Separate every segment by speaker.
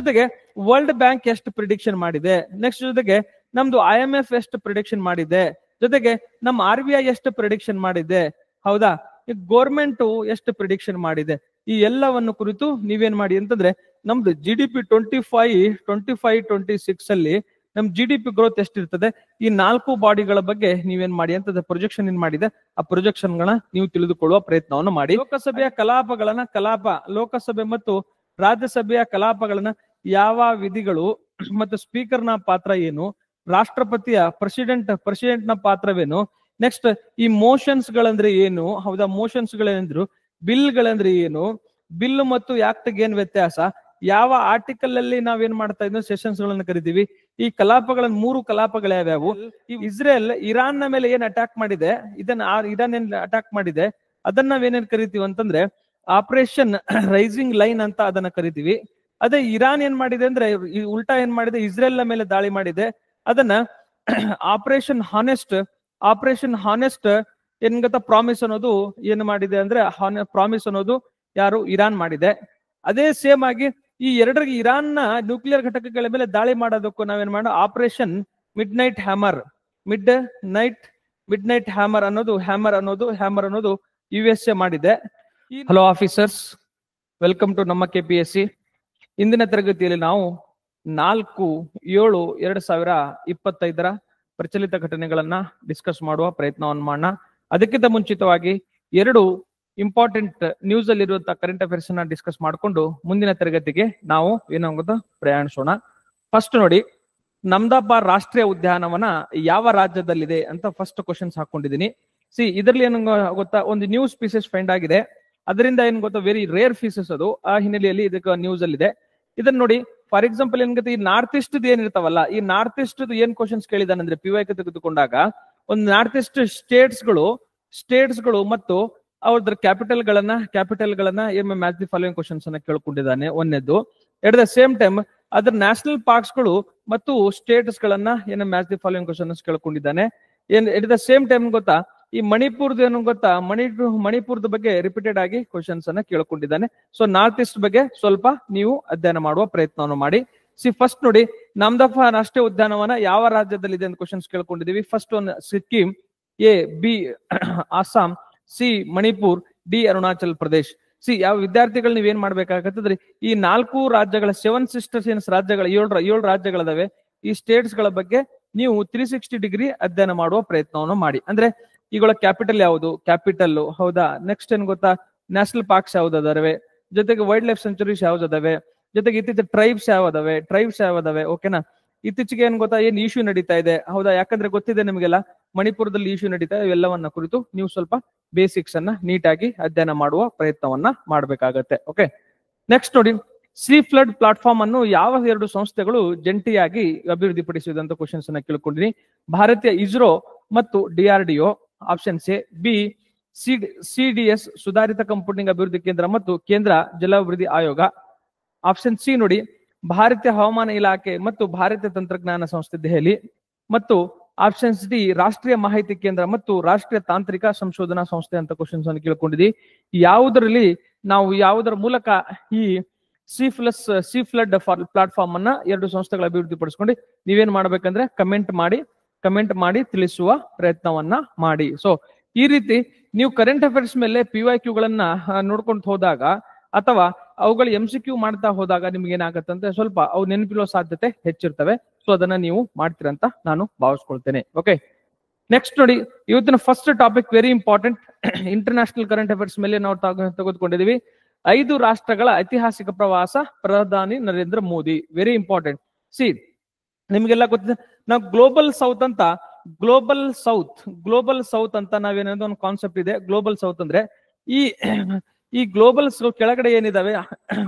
Speaker 1: ಜೊತೆಗೆ world bank ಎಷ್ಟು prediction ಮಾಡಿದೆ, ನೆಕ್ಸ್ಟ್ ಜೊತೆಗೆ ನಮ್ದು IMF ಎಷ್ಟು ಪ್ರಿಡಿಕ್ಷನ್ ಮಾಡಿದೆ, ಜೊತೆಗೆ ನಮ್ಮ RBI ಎಷ್ಟು ಪ್ರಿಡಿಕ್ಷನ್ ಮಾಡಿದೆ, ಹೌದಾ, ಈ ಗೋರ್ಮೆಂಟ್ ಎಷ್ಟು ಪ್ರಿಡಿಕ್ಷನ್ ಮಾಡಿದೆ, ಈ ಎಲ್ಲವನ್ನು ಕುರಿತು ನೀವೇನ್ ಮಾಡಿ ಅಂತಂದ್ರೆ ನಮ್ದು GDP 25-26 ಅಲ್ಲಿ ನಮ್ GDP ಗ್ರೋತ್ ಎಷ್ಟಿರ್ತದೆ, ಈ 4 ಬಾಡಿಗಳ ಬಗ್ಗೆ ನೀವೇನ್ ಮಾಡಿ ಅಂತಂದ್ರೆ ಪ್ರೊಜೆಕ್ಷನ್ ಏನ್ ಮಾಡಿದೆ ಆ ಪ್ರೊಜೆಕ್ಷನ್ ಗಳನ್ನ ನೀವು ತಿಳಿದುಕೊಳ್ಳುವ ಪ್ರಯತ್ನವನ್ನು ಮಾಡಿ. ಲೋಕಸಭೆಯ ಲೋಕಸಭೆ ಮತ್ತು ರಾಜ್ಯಸಭೆಯ ಕಲಾಪಗಳನ್ನ ಯಾವ ವಿಧಿಗಳು ಮತ್ತು ಸ್ಪೀಕರ್ ನ ಪಾತ್ರ ಏನು, ರಾಷ್ಟ್ರಪತಿಯ ಪ್ರೆಸಿಡೆಂಟ್ ನ ಪಾತ್ರವೇನು, ನೆಕ್ಸ್ಟ್ ಈ ಮೋಷನ್ಸ್ ಗಳಂದ್ರೆ ಏನು, ಹೌದಾ, ಮೋಷನ್ಸ್ ಗಳೇನಂದ್ರು, ಬಿಲ್ ಗಳಂದ್ರೆ ಏನು, ಬಿಲ್ ಮತ್ತು ಆಕ್ಟ್ ಏನ್ ವ್ಯತ್ಯಾಸ, ಯಾವ ಆರ್ಟಿಕಲ್ ಅಲ್ಲಿ ನಾವೇನ್ ಮಾಡ್ತಾ ಇದ್ವಿ ಸೆಷನ್ಸ್ ಗಳನ್ನ ಕರಿತೀವಿ, ಈ ಕಲಾಪಗಳನ್ನ 3 ಕಲಾಪಗಳು ಯಾವ್ಯಾವು, ಈ ಇಸ್ರೇಲ್ ಇರಾನ್ ನ ಮೇಲೆ ಏನ್ ಅಟ್ಯಾಕ್ ಮಾಡಿದೆ, ಇರಾನ್ ಏನ್ ಅಟ್ಯಾಕ್ ಮಾಡಿದೆ ಅದನ್ನ ನಾವೇನೇನ್ ಕರಿತೀವಿ ಅಂತಂದ್ರೆ ಆಪರೇಷನ್ ರೈಸಿಂಗ್ ಲೈನ್ ಅಂತ ಅದನ್ನ ಕರಿತೀವಿ. ಅದೇ ಇರಾನ್ ಏನ್ ಮಾಡಿದೆ ಅಂದ್ರೆ ಉಲ್ಟಾ ಏನ್ ಮಾಡಿದೆ, ಇಸ್ರೇಲ್ ನ ಮೇಲೆ ದಾಳಿ ಮಾಡಿದೆ, ಅದನ್ನ ಆಪರೇಷನ್ ಹಾನೆಸ್ಟ್ ಏನ್ ಗೊತ್ತಾ ಪ್ರಾಮಿಸ್ ಅನ್ನೋದು ಏನು ಮಾಡಿದೆ ಅಂದ್ರೆ ಪ್ರಾಮಿಸ್ ಅನ್ನೋದು ಯಾರು ಇರಾನ್ ಮಾಡಿದೆ. ಅದೇ ಸೇಮ್ ಆಗಿ ಈ ಎರಡರಿಗೆ ಇರಾನ್ ನ ನ್ಯೂಕ್ಲಿಯರ್ ಘಟಕಗಳ ಮೇಲೆ ದಾಳಿ ಮಾಡೋದಕ್ಕೂ ನಾವೇನ್ ಮಾಡೋಣ ಆಪರೇಷನ್ ಮಿಡ್ ನೈಟ್ ಹ್ಯಾಮರ್ ಅನ್ನೋದು USA ಮಾಡಿದೆ. ಹಲೋ ಆಫೀಸರ್ಸ್, ವೆಲ್ಕಮ್ ಟು ನಮ್ಮ KPSC. ಇಂದಿನ ತರಗತಿಯಲ್ಲಿ ನಾವು 4/7/2025 ಪ್ರಚಲಿತ ಘಟನೆಗಳನ್ನ ಡಿಸ್ಕಸ್ ಮಾಡುವ ಪ್ರಯತ್ನವನ್ನು ಮಾಡೋಣ. ಅದಕ್ಕಿಂತ ಮುಂಚಿತವಾಗಿ 2 ಇಂಪಾರ್ಟೆಂಟ್ ನ್ಯೂಸ್ ಅಲ್ಲಿ ಇರುವಂತಹ ಕರೆಂಟ್ ಅಫೇರ್ಸ್ ನ ಡಿಸ್ಕಸ್ ಮಾಡಿಕೊಂಡು ಮುಂದಿನ ತರಗತಿಗೆ ನಾವು ಏನಾಗುತ್ತೆ ಪ್ರಯಾಣಿಸೋಣ. ಫಸ್ಟ್ ನೋಡಿ, ನಮ್ದಾಪಾರ್ ರಾಷ್ಟ್ರೀಯ ಉದ್ಯಾನವನ ಯಾವ ರಾಜ್ಯದಲ್ಲಿದೆ ಅಂತ ಫಸ್ಟ್ ಕ್ವಶನ್ಸ್ ಹಾಕೊಂಡಿದ್ದೀನಿ. ಇದರಲ್ಲಿ ಏನು ಗೊತ್ತಾ, ಒಂದು ನ್ಯೂ ಸ್ಪೀಸಸ್ ಫೈಂಡ್ ಆಗಿದೆ, ಅದರಿಂದ ಏನ್ ಗೊತ್ತಾ ವೆರಿ ರೇರ್ ಫೀಸಸ್, ಅದು ಆ ಹಿನ್ನೆಲೆಯಲ್ಲಿ ಇದಕ್ಕೆ ನ್ಯೂಸ್ ಅಲ್ಲಿ ಇದೆ. ಇದನ್ನ ನೋಡಿ, ಫಾರ್ ಎಕ್ಸಾಂಪಲ್ ಏನ್ ಗೊತ್ತಾ, ಈ ನಾರ್ತ್ ಈಸ್ಟ್ ಏನಿರ್ತಾವಲ್ಲ, ಈ ನಾರ್ತ್ ಈಸ್ಟ್ ಏನ್ ಕ್ವಶನ್ಸ್ ಕೇಳಿದಾನಂದ್ರೆ PYQ ತೆಗೆದುಕೊಂಡಾಗ ಒಂದು ನಾರ್ತ್ ಈಸ್ಟ್ ಸ್ಟೇಟ್ಸ್ ಗಳು ಮತ್ತು ಅವ್ರ ಕ್ಯಾಪಿಟಲ್ ಗಳನ್ನ ಮ್ಯಾಚ್ ದಿ ಫಾಲೋಯಿಂಗ್ ಕ್ವಶನ್ಸ್ ಅನ್ನ ಕೇಳ್ಕೊಂಡಿದ್ದಾನೆ. ಒಂದೇದು. ಎಟ್ ದ ಸೇಮ್ ಟೈಮ್ ಅದರ ನ್ಯಾಷನಲ್ ಪಾರ್ಕ್ಸ್ ಗಳು ಮತ್ತು ಸ್ಟೇಟ್ಸ್ ಗಳನ್ನ ಮ್ಯಾಚ್ ದಿ ಫಾಲೋಯಿಂಗ್ ಕ್ವಶನ್ಸ್ ಕೇಳ್ಕೊಂಡಿದ್ದಾನೆ. ಎಟ್ ದ ಸೇಮ್ ಟೈಮ್ ಗೊತ್ತಾ, ಈ ಮಣಿಪುರದ ಏನು ಗೊತ್ತಾ, ಮಣಿಪುರದ ಬಗ್ಗೆ ರಿಪೀಟೆಡ್ ಆಗಿ ಕ್ವಶನ್ಸ್ ಅನ್ನ ಕೇಳ್ಕೊಂಡಿದ್ದಾನೆ. ಸೊ ನಾರ್ತ್ ಈಸ್ಟ್ ಬಗ್ಗೆ ಸ್ವಲ್ಪ ನೀವು ಅಧ್ಯಯನ ಮಾಡುವ ಪ್ರಯತ್ನವನ್ನು ಮಾಡಿ. ಫಸ್ಟ್ ನೋಡಿ, ನಾಮದಫಾ ರಾಷ್ಟ್ರೀಯ ಉದ್ಯಾನವನ ಯಾವ ರಾಜ್ಯದಲ್ಲಿದೆ ಅಂತ ಕ್ವಶನ್ಸ್ ಕೇಳ್ಕೊಂಡಿದೀವಿ. First one Sikkim, A, B Assam, C Manipur, D Arunachal Pradesh. ಯಾವ ವಿದ್ಯಾರ್ಥಿಗಳು ನೀವೇನ್ ಮಾಡ್ಬೇಕಾಗತ್ತಂದ್ರೆ ಈ 4 ರಾಜ್ಯಗಳ 7 ಸಿಸ್ಟರ್ಸ್ ರಾಜ್ಯಗಳ 7 ರಾಜ್ಯಗಳಿದಾವೆ, ಈ ಸ್ಟೇಟ್ಸ್ ಗಳ ಬಗ್ಗೆ ನೀವು 360 ಡಿಗ್ರಿ ಅಧ್ಯಯನ ಮಾಡುವ ಪ್ರಯತ್ನವನ್ನು ಮಾಡಿ. ಅಂದ್ರೆ ಈಗಳ ಕ್ಯಾಪಿಟಲ್ ಯಾವುದು, ಹೌದಾ, ನೆಕ್ಸ್ಟ್ ಏನ್ ಗೊತ್ತಾ, ನ್ಯಾಷನಲ್ ಪಾರ್ಕ್ಸ್ ಯಾವ್ದಾವೆ, ಜೊತೆಗೆ ವೈಲ್ಡ್ ಲೈಫ್ ಸೆಂಚುರೀಸ್ ಯಾವ್ದಾವೆ, ಜೊತೆಗೆ ಇತ್ತೀಚೆಗೆ ಟ್ರೈಬ್ಸ್ ಯಾವ್ದಾವೆ, ಓಕೆನಾ. ಇತ್ತೀಚೆಗೆ ಏನ್ ಗೊತ್ತಾ, ಏನ್ ಇಶ್ಯೂ ನಡೀತಾ ಇದೆ, ಹೌದಾ, ಯಾಕಂದ್ರೆ ಗೊತ್ತಿದೆ ನಿಮ್ಗೆಲ್ಲ ಮಣಿಪುರದಲ್ಲಿ ಇಶ್ಯೂ ನಡೀತಾ ಇದೆ, ಇವೆಲ್ಲವನ್ನ ಕುರಿತು ನೀವು ಸ್ವಲ್ಪ ಬೇಸಿಕ್ಸ್ ಅನ್ನ ನೀಟಾಗಿ ಅಧ್ಯಯನ ಮಾಡುವ ಪ್ರಯತ್ನವನ್ನ ಮಾಡ್ಬೇಕಾಗತ್ತೆ. ಓಕೆ, ನೆಕ್ಸ್ಟ್ ನೋಡಿ, ಸಿ ಫ್ಲಡ್ ಪ್ಲಾಟ್ಫಾರ್ಮ್ ಅನ್ನು ಯಾವ 2 ಸಂಸ್ಥೆಗಳು ಜಂಟಿಯಾಗಿ ಅಭಿವೃದ್ಧಿಪಡಿಸಿದಂತ ಕ್ವಶನ್ಸ್ ಅನ್ನ ಕೇಳ್ಕೊಂಡಿನಿ. ಭಾರತೀಯ ಇಸ್ರೋ ಮತ್ತು DRDO. Option A. B CDS ಸುಧಾರಿತ ಕಂಪ್ಯೂಟಿಂಗ್ ಅಭಿವೃದ್ಧಿ ಕೇಂದ್ರ ಮತ್ತು ಕೇಂದ್ರ ಜಲಾಭಿವೃದ್ಧಿ ಆಯೋಗ. ಆಪ್ಷನ್ ಸಿ ನೋಡಿ, ಭಾರತೀಯ ಹವಾಮಾನ ಇಲಾಖೆ ಮತ್ತು ಭಾರತೀಯ ತಂತ್ರಜ್ಞಾನ ಸಂಸ್ಥೆ ದೆಹಲಿ. ಮತ್ತು ಆಪ್ಷನ್ ಡಿ ರಾಷ್ಟ್ರೀಯ ಮಾಹಿತಿ ಕೇಂದ್ರ ಮತ್ತು ರಾಷ್ಟ್ರೀಯ ತಾಂತ್ರಿಕ ಸಂಶೋಧನಾ ಸಂಸ್ಥೆ ಅಂತ ಕ್ವಶನ್ಸ್ ಅನ್ನು ಕೇಳ್ಕೊಂಡಿದ್ವಿ. ಯಾವುದರ ಮೂಲಕ ಈ ಸಿ ಫ್ಲಡ್ ಪ್ಲಾಟ್ಫಾರ್ಮ್ ಅನ್ನ 2 ಸಂಸ್ಥೆಗಳ ಅಭಿವೃದ್ಧಿ ಪಡಿಸ್ಕೊಂಡು ನೀವೇನ್ ಮಾಡ್ಬೇಕಂದ್ರೆ ಕಮೆಂಟ್ ಮಾಡಿ ತಿಳಿಸುವ ಪ್ರಯತ್ನವನ್ನ ಮಾಡಿ. ಸೊ ಈ ರೀತಿ ನೀವು ಕರೆಂಟ್ ಅಫೇರ್ಸ್ ಮೇಲೆ PYQ ಗಳನ್ನ ನೋಡ್ಕೊಂಡು ಹೋದಾಗ ಅಥವಾ ಅವುಗಳು MCQ ಮಾಡ್ತಾ ಹೋದಾಗ ನಿಮ್ಗೆ ಏನಾಗತ್ತಂದ್ರೆ ಸ್ವಲ್ಪ ಅವು ನೆನಪಿರುವ ಸಾಧ್ಯತೆ ಹೆಚ್ಚಿರ್ತವೆ. ಸೊ ಅದನ್ನ ನೀವು ಮಾಡ್ತೀರಂತ ನಾನು ಭಾವಿಸ್ಕೊಳ್ತೇನೆ. ಓಕೆ, ನೆಕ್ಸ್ಟ್ ನೋಡಿ, ಇವತ್ತಿನ first topic very important. International current affairs ಮೇಲೆ ನಾವು ತೆಗೆದುಕೊಂಡಿದೀವಿ. 5 ರಾಷ್ಟ್ರಗಳ ಐತಿಹಾಸಿಕ ಪ್ರವಾಸ, ಪ್ರಧಾನಿ ನರೇಂದ್ರ ಮೋದಿ. Very important. ನಿಮ್ಗೆಲ್ಲ ಗೊತ್ತಿದೆ, ನಾವು ಗ್ಲೋಬಲ್ ಸೌತ್ ಅಂತ ನಾವೇನೋ ಒಂದು ಕಾನ್ಸೆಪ್ಟ್ ಇದೆ. ಗ್ಲೋಬಲ್ ಸೌತ್ ಅಂದ್ರೆ ಈ ಗ್ಲೋಬಲ್ ಕೆಳಗಡೆ ಏನಿದಾವೆ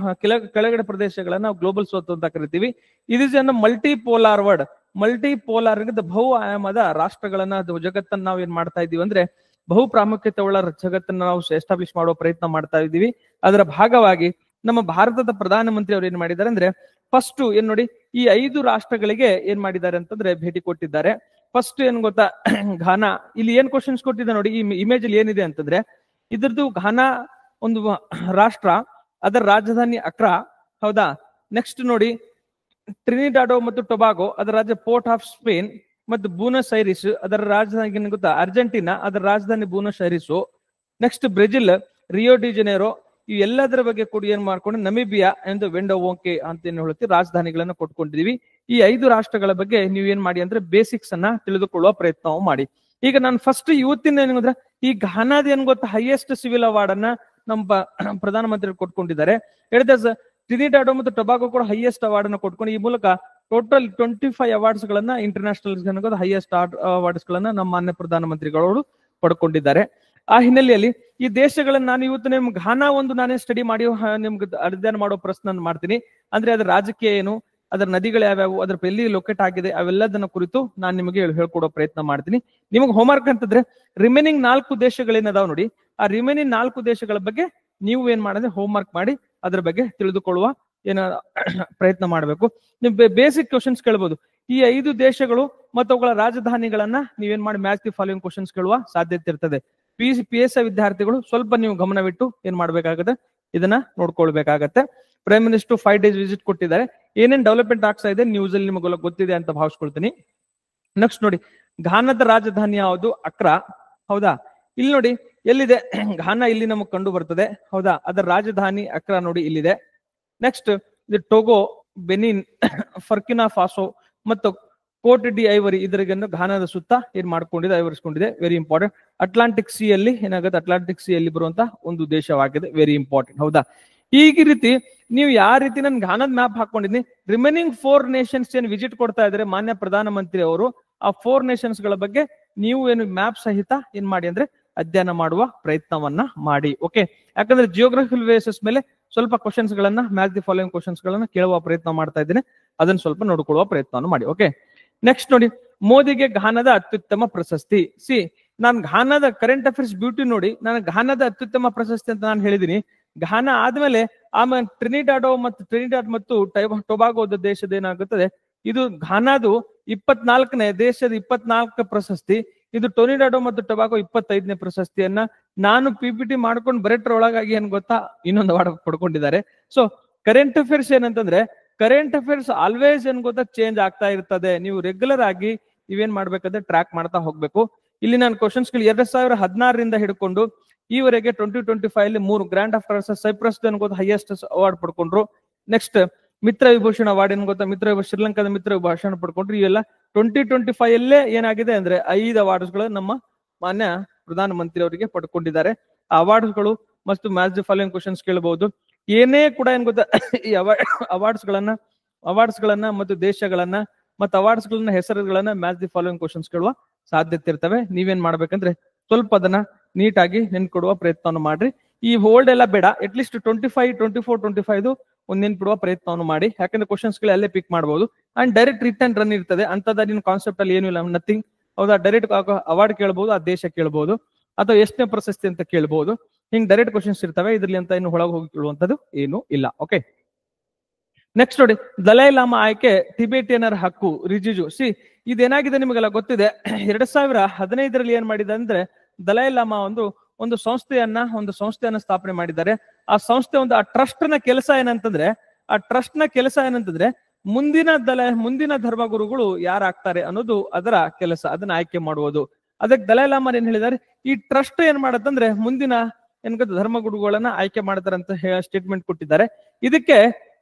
Speaker 1: ಕೆಳಗಡೆ ಪ್ರದೇಶಗಳನ್ನ ನಾವು ಗ್ಲೋಬಲ್ ಸೌತ್ ಅಂತ ಕರಿತೀವಿ. ಇಸ್ ಅನ್ನ ಮಲ್ಟಿಪೋಲಾರ್ ವರ್ಡ್. ಬಹು ಆಯಾಮದ ರಾಷ್ಟ್ರಗಳನ್ನ ಜಗತ್ತನ್ನ ನಾವ್ ಏನ್ ಮಾಡ್ತಾ ಇದೀವಿ ಅಂದ್ರೆ ಬಹು ಪ್ರಾಮುಖ್ಯತೆ ಉಳ್ಳ ಜಗತ್ತನ್ನ ನಾವು ಎಸ್ಟಾಬ್ಲಿಷ್ ಮಾಡುವ ಪ್ರಯತ್ನ ಮಾಡ್ತಾ ಇದೀವಿ. ಅದರ ಭಾಗವಾಗಿ ನಮ್ಮ ಭಾರತದ ಪ್ರಧಾನಮಂತ್ರಿ ಅವ್ರು ಏನ್ ಮಾಡಿದ್ದಾರೆ ಅಂದ್ರೆ ಫಸ್ಟ್ ಏನ್ ನೋಡಿ, ಈ 5 ರಾಷ್ಟ್ರಗಳಿಗೆ ಏನ್ ಮಾಡಿದ್ದಾರೆ ಅಂತಂದ್ರೆ ಭೇಟಿ ಕೊಟ್ಟಿದ್ದಾರೆ. ಫಸ್ಟ್ ಏನ್ ಗೊತ್ತಾ, ಘಾನಾ. ಇಲ್ಲಿ ಏನ್ ಕ್ವಶನ್ಸ್ ಕೊಟ್ಟಿದೆ ನೋಡಿ, ಈ ಇಮೇಜ್ ಅಲ್ಲಿ ಏನಿದೆ ಅಂತಂದ್ರೆ ಇದ್ರದ್ದು ಘಾನಾ ಒಂದು ರಾಷ್ಟ್ರ, ಅದರ ರಾಜಧಾನಿ ಅಕ್ರಾ, ಹೌದಾ. ನೆಕ್ಸ್ಟ್ ನೋಡಿ, ಟ್ರಿನಿಡಾಡೋ ಮತ್ತು ಟೊಬಾಗೋ ಅದರ ರಾಜ್ಯ ಪೋರ್ಟ್ ಆಫ್ ಸ್ಪೇನ್, ಮತ್ತು ಬೂನಸ್ ಐರಿಸ್ ಅದರ ರಾಜಧಾನಿ ಗೊತ್ತಾ ಅರ್ಜೆಂಟೀನಾ, ಅದರ ರಾಜಧಾನಿ Buenos Aires. Next Brazil Rio de Janeiro. ಈ ಎಲ್ಲದರ ಬಗ್ಗೆ ಕೂಡ ಏನ್ ಮಾಡ್ಕೊಂಡು ನಮಿಬಿಯಾ ಎಂದು ವೆಂಡೋವೋಕೆ ಅಂತ ಏನ್ ಹೇಳುತ್ತೀವಿ ರಾಜಧಾನಿಗಳನ್ನ ಕೊಟ್ಕೊಂಡಿದೀವಿ. ಈ 5 ರಾಷ್ಟ್ರಗಳ ಬಗ್ಗೆ ನೀವು ಏನ್ ಮಾಡಿ ಅಂದ್ರೆ ಬೇಸಿಕ್ಸ್ ಅನ್ನ ತಿಳಿದುಕೊಳ್ಳುವ ಪ್ರಯತ್ನ ಮಾಡಿ. ಈಗ ನಾನು ಫಸ್ಟ್ ಇವತ್ತಿನ ಏನಂದ್ರೆ ಈ ಘಾನಾದ ಏನ್ ಗೊತ್ತಾ ಹೈಯೆಸ್ಟ್ ಸಿವಿಲ್ ಅವಾರ್ಡ್ ಅನ್ನ ನಮ್ಮ ಪ್ರಧಾನಮಂತ್ರಿ ಕೊಟ್ಕೊಂಡಿದ್ದಾರೆ. ಹೇಳಿದ ಟ್ರಿನಿಡಾಡೋ ಮತ್ತು ಟೊಬಾಗೋ ಕೂಡ ಹೈಯೆಸ್ಟ್ ಅವಾರ್ಡ್ ಅನ್ನು ಕೊಟ್ಕೊಂಡು ಈ ಮೂಲಕ ಟೋಟಲ್ 25 ಅವಾರ್ಡ್ಸ್ ಗಳನ್ನ ಇಂಟರ್ನ್ಯಾಷನಲ್ ಹೈಯೆಸ್ಟ್ ಅವಾರ್ಡ್ಸ್ ಗಳನ್ನ ನಮ್ಮ ಮಾನ್ಯ ಪ್ರಧಾನಮಂತ್ರಿಗಳು ಪಡ್ಕೊಂಡಿದ್ದಾರೆ. ಆ ಹಿನ್ನೆಲೆಯಲ್ಲಿ ಈ ದೇಶಗಳನ್ನ ನಾನು ಇವತ್ತು ನಿಮ್ಗೆ ಘಾನಾ ಒಂದು ನಾನೇ ಸ್ಟಡಿ ಮಾಡಿ ನಿಮ್ಗೆ ಅಧ್ಯಯನ ಮಾಡೋ ಪ್ರಶ್ನೆ ಮಾಡ್ತೀನಿ. ಅಂದ್ರೆ ಅದರ ರಾಜಕೀಯ ಏನು, ಅದರ ನದಿಗಳು ಯಾವ್ಯಾವು, ಅದ್ರ ಎಲ್ಲಿ ಲೊಕೇಟ್ ಆಗಿದೆ, ಅವೆಲ್ಲದನ್ನ ಕುರಿತು ನಾನು ನಿಮಗೆ ಹೇಳ್ಕೊಡೋ ಪ್ರಯತ್ನ ಮಾಡ್ತೀನಿ. ನಿಮಗೆ ಹೋಮ್ವರ್ಕ್ ಅಂತಂದ್ರೆ ರಿಮೈನಿಂಗ್ 4 ದೇಶಗಳೇನದಾವ್ ನೋಡಿ, ಆ ರಿಮೈನಿಂಗ್ 4 ದೇಶಗಳ ಬಗ್ಗೆ ನೀವು ಏನ್ ಮಾಡಿದ್ರೆ ಹೋಮ್ವರ್ಕ್ ಮಾಡಿ ಅದ್ರ ಬಗ್ಗೆ ತಿಳಿದುಕೊಳ್ಳುವ ಏನ ಪ್ರಯತ್ನ ಮಾಡಬೇಕು. ನೀವು ಬೇಸಿಕ್ ಕ್ವಶನ್ಸ್ ಕೇಳ್ಬೋದು. ಈ 5 ದೇಶಗಳು ಮತ್ತು ಅವುಗಳ ರಾಜಧಾನಿಗಳನ್ನ ನೀವೇನ್ ಮಾಡಿ ಮ್ಯಾಚ್ ದಿ ಫಾಲೋಯಿಂಗ್ ಕ್ವಶನ್ಸ್ ಕೇಳುವ ಸಾಧ್ಯತೆ ಇರ್ತದೆ. PSI ವಿದ್ಯಾರ್ಥಿಗಳು ಸ್ವಲ್ಪ ನೀವು ಗಮನವಿಟ್ಟು ಏನ್ ಮಾಡ್ಬೇಕಾಗತ್ತೆ, ಇದನ್ನ ನೋಡ್ಕೊಳ್ಬೇಕಾಗತ್ತೆ. ಪ್ರೈಮ್ ಮಿನಿಸ್ಟರ್ 5 days ವಿಸಿಟ್ ಕೊಟ್ಟಿದ್ದಾರೆ. ಏನೇನ್ ಡೆವಲಪ್ಮೆಂಟ್ ಆಗ್ತಾ ಇದೆ ನ್ಯೂಸ್ ಅಲ್ಲಿ ನಿಮಗೆಲ್ಲ ಗೊತ್ತಿದೆ ಅಂತ ಭಾವಿಸ್ಕೊಳ್ತೀನಿ. ನೆಕ್ಸ್ಟ್ ನೋಡಿ, ಘಾನದ ರಾಜಧಾನಿ ಯಾವುದು? ಅಕ್ರಾ. ಹೌದಾ? ಇಲ್ಲಿ ನೋಡಿ ಎಲ್ಲಿದೆ ಘಾನಾ, ಇಲ್ಲಿ ನಮಗೆ ಕಂಡು ಬರ್ತದೆ. ಹೌದಾ? ಅದರ ರಾಜಧಾನಿ ಅಕ್ರಾ ನೋಡಿ ಇಲ್ಲಿದೆ. ನೆಕ್ಸ್ಟ್ ಇದು ಟೊಗೊ, ಬೆನಿನ್, ಫರ್ಕಿನಾ ಫಾಸೋ ಮತ್ತು ಕೋಟ್ ಡಿ ಐವರಿ ಇದರಿಗನ್ನು ಘಾನದ ಸುತ್ತ ಏನ್ ಮಾಡ್ಕೊಂಡಿದೆ, ಐವರಿಸ್ಕೊಂಡಿದೆ. Very important. ಅಟ್ಲಾಂಟಿಕ್ ಸಿ ಅಲ್ಲಿ ಏನಾಗುತ್ತೆ, ಅಟ್ಲಾಂಟಿಕ್ ಸಿ ಅಲ್ಲಿ ಬರುವಂತ ಒಂದು ದೇಶವಾಗಿದೆ. Very important. ಹೌದಾ? ಈ ರೀತಿ ನೀವು ಯಾವ ರೀತಿ ನಾನು ಘಾನದ ಮ್ಯಾಪ್ ಹಾಕೊಂಡಿದ್ದೀನಿ, ರಿಮೈನಿಂಗ್ 4 nations ಏನ್ ವಿಸಿಟ್ ಕೊಡ್ತಾ ಇದ್ದಾರೆ ಮಾನ್ಯ ಪ್ರಧಾನಮಂತ್ರಿ ಅವರು, ಆ 4 nations ಗಳ ಬಗ್ಗೆ ನೀವು ಏನು ಮ್ಯಾಪ್ ಸಹಿತ ಏನ್ ಮಾಡಿ ಅಂದ್ರೆ ಅಧ್ಯಯನ ಮಾಡುವ ಪ್ರಯತ್ನವನ್ನ ಮಾಡಿ. ಓಕೆ? ಯಾಕಂದ್ರೆ ಜಿಯೋಗ್ರಫಿಕಲ್ ಬೇಸಿಸ್ ಮೇಲೆ ಸ್ವಲ್ಪ ಕ್ವಶನ್ಸ್ ಗಳನ್ನ ಮ್ಯಾಚ್ ದಿ ಫಾಲೋಯಿಂಗ್ ಕ್ವಶನ್ಸ್ ಗಳನ್ನ ಕೇಳುವ ಪ್ರಯತ್ನ ಮಾಡ್ತಾ ಇದ್ದೇನೆ. ಅದನ್ನ ಸ್ವಲ್ಪ ನೋಡ್ಕೊಳ್ಳುವ ಪ್ರಯತ್ನವನ್ನು ಮಾಡಿ. ಓಕೆ? ನೆಕ್ಸ್ಟ್ ನೋಡಿ, ಮೋದಿಗೆ ಘಾನದ ಅತ್ಯುತ್ತಮ ಪ್ರಶಸ್ತಿ. ನಾನು ಘಾನದ ಕರೆಂಟ್ ಅಫೇರ್ಸ್ ಬ್ಯೂಟಿ ನೋಡಿ, ನಾನು ಘಾನದ ಅತ್ಯುತ್ತಮ ಪ್ರಶಸ್ತಿ ಅಂತ ನಾನು ಹೇಳಿದೀನಿ. ಘಾನಾ ಆದ್ಮೇಲೆ ಆಮೇಲೆ ಟ್ರಿನಿಡಾಡ್ ಮತ್ತು ಟೊಬಾಗೋ ದೇಶದ ಏನಾಗುತ್ತದೆ, ಇದು ಘಾನಾದು 24ನೇ ದೇಶದ 24 ಪ್ರಶಸ್ತಿ. ಇದು ಟೊನಿಡಾಡೋ ಮತ್ತು ಟೊಬಾಗೋ 25ನೇ ಪ್ರಶಸ್ತಿಯನ್ನ ನಾನು PPT ಮಾಡ್ಕೊಂಡು ಬರೆಟ್ರೊಳಗಾಗಿ ಏನ್ ಗೊತ್ತಾ ಇನ್ನೊಂದು ಅವಾರ್ಡ್ ಪಡ್ಕೊಂಡಿದ್ದಾರೆ. ಸೊ ಕರೆಂಟ್ ಅಫೇರ್ಸ್ ಏನಂತಂದ್ರೆ, ಕರೆಂಟ್ ಅಫೇರ್ಸ್ ಆಲ್ವೇಸ್ ಏನ್ ಗೊತ್ತಾ ಚೇಂಜ್ ಆಗ್ತಾ ಇರ್ತದೆ. ನೀವು ರೆಗ್ಯುಲರ್ ಆಗಿ ನೀವೇನ್ ಮಾಡ್ಬೇಕಂದ್ರೆ ಟ್ರ್ಯಾಕ್ ಮಾಡ್ತಾ ಹೋಗ್ಬೇಕು. ಇಲ್ಲಿ ನಾನು ಕ್ವಶನ್ಸ್ 2016ರಿಂದ ಹಿಡ್ಕೊಂಡು ಈವರೆಗೆ 2025 ಅಲ್ಲಿ 3 ಗ್ರ್ಯಾಂಡ್ ಆಫ್ಟರ್ ಸೈಪ್ರಸ್ ಏನ್ ಗೊತ್ತಾ ಹೈಯೆಸ್ಟ್ ಅವಾರ್ಡ್ ಪಡ್ಕೊಂಡ್ರು. ನೆಕ್ಸ್ಟ್ ಮಿತ್ರ ವಿಭೂಷಣ ಅವಾರ್ಡ್ ಏನ್ ಗೊತ್ತಾ, ಶ್ರೀಲಂಕಾದ ಮಿತ್ರ ವಿಭೂಷಣ ಪಡ್ಕೊಂಡ್ರು. ಇವೆಲ್ಲ 2025 ಅಲ್ಲೇ ಏನಾಗಿದೆ ಅಂದ್ರೆ 5 ಅವಾರ್ಡ್ಸ್ ಗಳು ನಮ್ಮ ಮಾನ್ಯ ಪ್ರಧಾನಮಂತ್ರಿ ಅವರಿಗೆ ಪಡ್ಕೊಂಡಿದ್ದಾರೆ. ಆ ಅವಾರ್ಡ್ಸ್ ಗಳು ಮತ್ತು ಮ್ಯಾಚ್ ದಿ ಫಾಲೋಯಿಂಗ್ ಕ್ವಶನ್ಸ್ ಕೇಳಬಹುದು. ಏನೇ ಕೂಡ ಏನ್ ಗೊತ್ತಾ ಈ ಅವಾರ್ಡ್ಸ್ ಗಳನ್ನ ಮತ್ತು ದೇಶಗಳನ್ನ ಮತ್ತು ಅವಾರ್ಡ್ಸ್ ಗಳನ್ನ ಹೆಸರುಗಳನ್ನ ಮ್ಯಾಚ್ ದಿ ಫಾಲೋಯಿಂಗ್ ಕ್ವಶನ್ಸ್ ಕೇಳುವ ಸಾಧ್ಯತೆ ಇರ್ತವೆ. ನೀವೇನ್ ಮಾಡ್ಬೇಕಂದ್ರೆ ಸ್ವಲ್ಪ ಅದನ್ನ ನೀಟಾಗಿ ನೆನ್ಕೊಡುವ ಪ್ರಯತ್ನವನ್ನು ಮಾಡ್ರಿ. ಈ ಹೋಲ್ಡ್ ಎಲ್ಲ ಬೇಡ, ಅಟ್ಲೀಸ್ಟ್ 25, 24, 25 ಒಂದ್ ನೆನ್ಪಿಡುವ ಪ್ರಯತ್ನವನ್ನು ಮಾಡಿ. ಯಾಕಂದ್ರೆ ಕ್ವಶನ್ಸ್ ಗಳು ಅಲ್ಲೇ ಪಿಕ್ ಮಾಡಬಹುದು. ಅಂಡ್ ಡೈರೆಕ್ಟ್ ರಿಟರ್ನ್ ರನ್ ಇರ್ತದೆ. ಅಂತದ ನಿನ್ ಕಾನ್ಸೆಪ್ಟ್ ಅಲ್ಲಿ ಏನು ಇಲ್ಲ, ನಥಿಂಗ್. ಹೌದಾ? ಡೈರೆಕ್ಟ್ ಅವಾರ್ಡ್ ಕೇಳಬಹುದು, ಆ ದೇಶ ಕೇಳಬಹುದು, ಅಥವಾ ಎಷ್ಟನೇ ಪ್ರಶಸ್ತಿ ಅಂತ ಕೇಳಬಹುದು. ಹಿಂಗ್ ಡೈರೆಕ್ಟ್ ಕ್ವಶನ್ಸ್ ಇರ್ತವೆ. ಇದ್ರಲ್ಲಿ ಅಂತ ಇನ್ನು ಒಳಗೆ ಹೋಗಿ ಕೇಳುವಂತದ್ದು ಏನು ಇಲ್ಲ. ಓಕೆ? ನೆಕ್ಸ್ಟ್ ನೋಡಿ, ದಲೈ ಲಾಮಾ ಆಯ್ಕೆ ಟಿಬೇಟಿಯನರ ಹಕ್ಕು ರಿಜಿಜು. ಇದೇನಾಗಿದೆ ನಿಮಗೆಲ್ಲ ಗೊತ್ತಿದೆ. 2015ರಲ್ಲಿ ಏನ್ ಮಾಡಿದೆ ಅಂದ್ರೆ ದಲೈ ಲಾಮಾ ಒಂದು ಸಂಸ್ಥೆಯನ್ನ ಸ್ಥಾಪನೆ ಮಾಡಿದ್ದಾರೆ. ಆ ಸಂಸ್ಥೆ ಆ ಟ್ರಸ್ಟ್ ನ ಕೆಲಸ ಏನಂತಂದ್ರೆ ಮುಂದಿನ ಧರ್ಮಗುರುಗಳು ಯಾರಾಗ್ತಾರೆ ಅನ್ನೋದು ಅದರ ಕೆಲಸ, ಅದನ್ನ ಆಯ್ಕೆ ಮಾಡುವುದು. ಅದಕ್ಕೆ ದಲೈ ಲಾಮಾ ಏನ್ ಹೇಳಿದ್ದಾರೆ, ಈ ಟ್ರಸ್ಟ್ ಏನ್ ಮಾಡತ್ತಂದ್ರೆ ಮುಂದಿನ ಧರ್ಮಗುರುಗಳನ್ನ ಆಯ್ಕೆ ಮಾಡ್ತಾರೆ ಅಂತ ಸ್ಟೇಟ್ಮೆಂಟ್ ಕೊಟ್ಟಿದ್ದಾರೆ. ಇದಕ್ಕೆ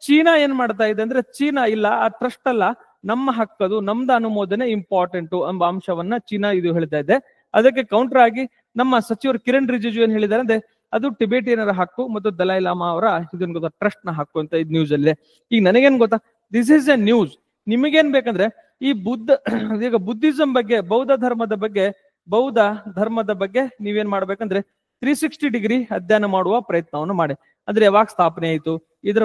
Speaker 1: ಚೀನಾ ಏನ್ ಮಾಡ್ತಾ ಇದೆ ಅಂದ್ರೆ, ಚೀನಾ ಇಲ್ಲ, ಆ ಟ್ರಸ್ಟ್ ಅಲ್ಲ, ನಮ್ಮ ಹಕ್ಕದು, ನಮ್ದು ಅನುಮೋದನೆ ಇಂಪಾರ್ಟೆಂಟ್ ಎಂಬ ಅಂಶವನ್ನ ಚೀನಾ ಇದು ಹೇಳ್ತಾ ಇದೆ. ಅದಕ್ಕೆ ಕೌಂಟರ್ ಆಗಿ ನಮ್ಮ ಸಚಿವರು ಕಿರಣ್ ರಿಜಿಜು ಏನ್ ಹೇಳಿದ್ದಾರೆ ಅಂದ್ರೆ, ಅದು ಟಿಬೇಟಿಯನರ ಹಕ್ಕು ಮತ್ತು ದಲೈ ಲಾಮಾ ಅವರ ಇದನ್ ಗೊತ್ತಾ ಟ್ರಸ್ಟ್ ನ ಹಕ್ಕು ಅಂತ ಇದು ನ್ಯೂಸ್ ಅಲ್ಲೇ. ಈಗ ನನಗೇನ್ ಗೊತ್ತಾ, ದಿಸ್ ಈಸ್ ಎ ನ್ಯೂಸ್. ನಿಮಗೇನ್ ಬೇಕಂದ್ರೆ ಈ ಈಗ ಬುದ್ಧಿಸಂ ಬಗ್ಗೆ, ಬೌದ್ಧ ಧರ್ಮದ ಬಗ್ಗೆ ನೀವೇನ್ ಮಾಡ್ಬೇಕಂದ್ರೆ 360 ಡಿಗ್ರಿ ಅಧ್ಯಯನ ಮಾಡುವ ಪ್ರಯತ್ನವನ್ನು ಮಾಡಿ. ಅಂದ್ರೆ ಯಾವಾಗ ಸ್ಥಾಪನೆ ಆಯ್ತು, ಇದರ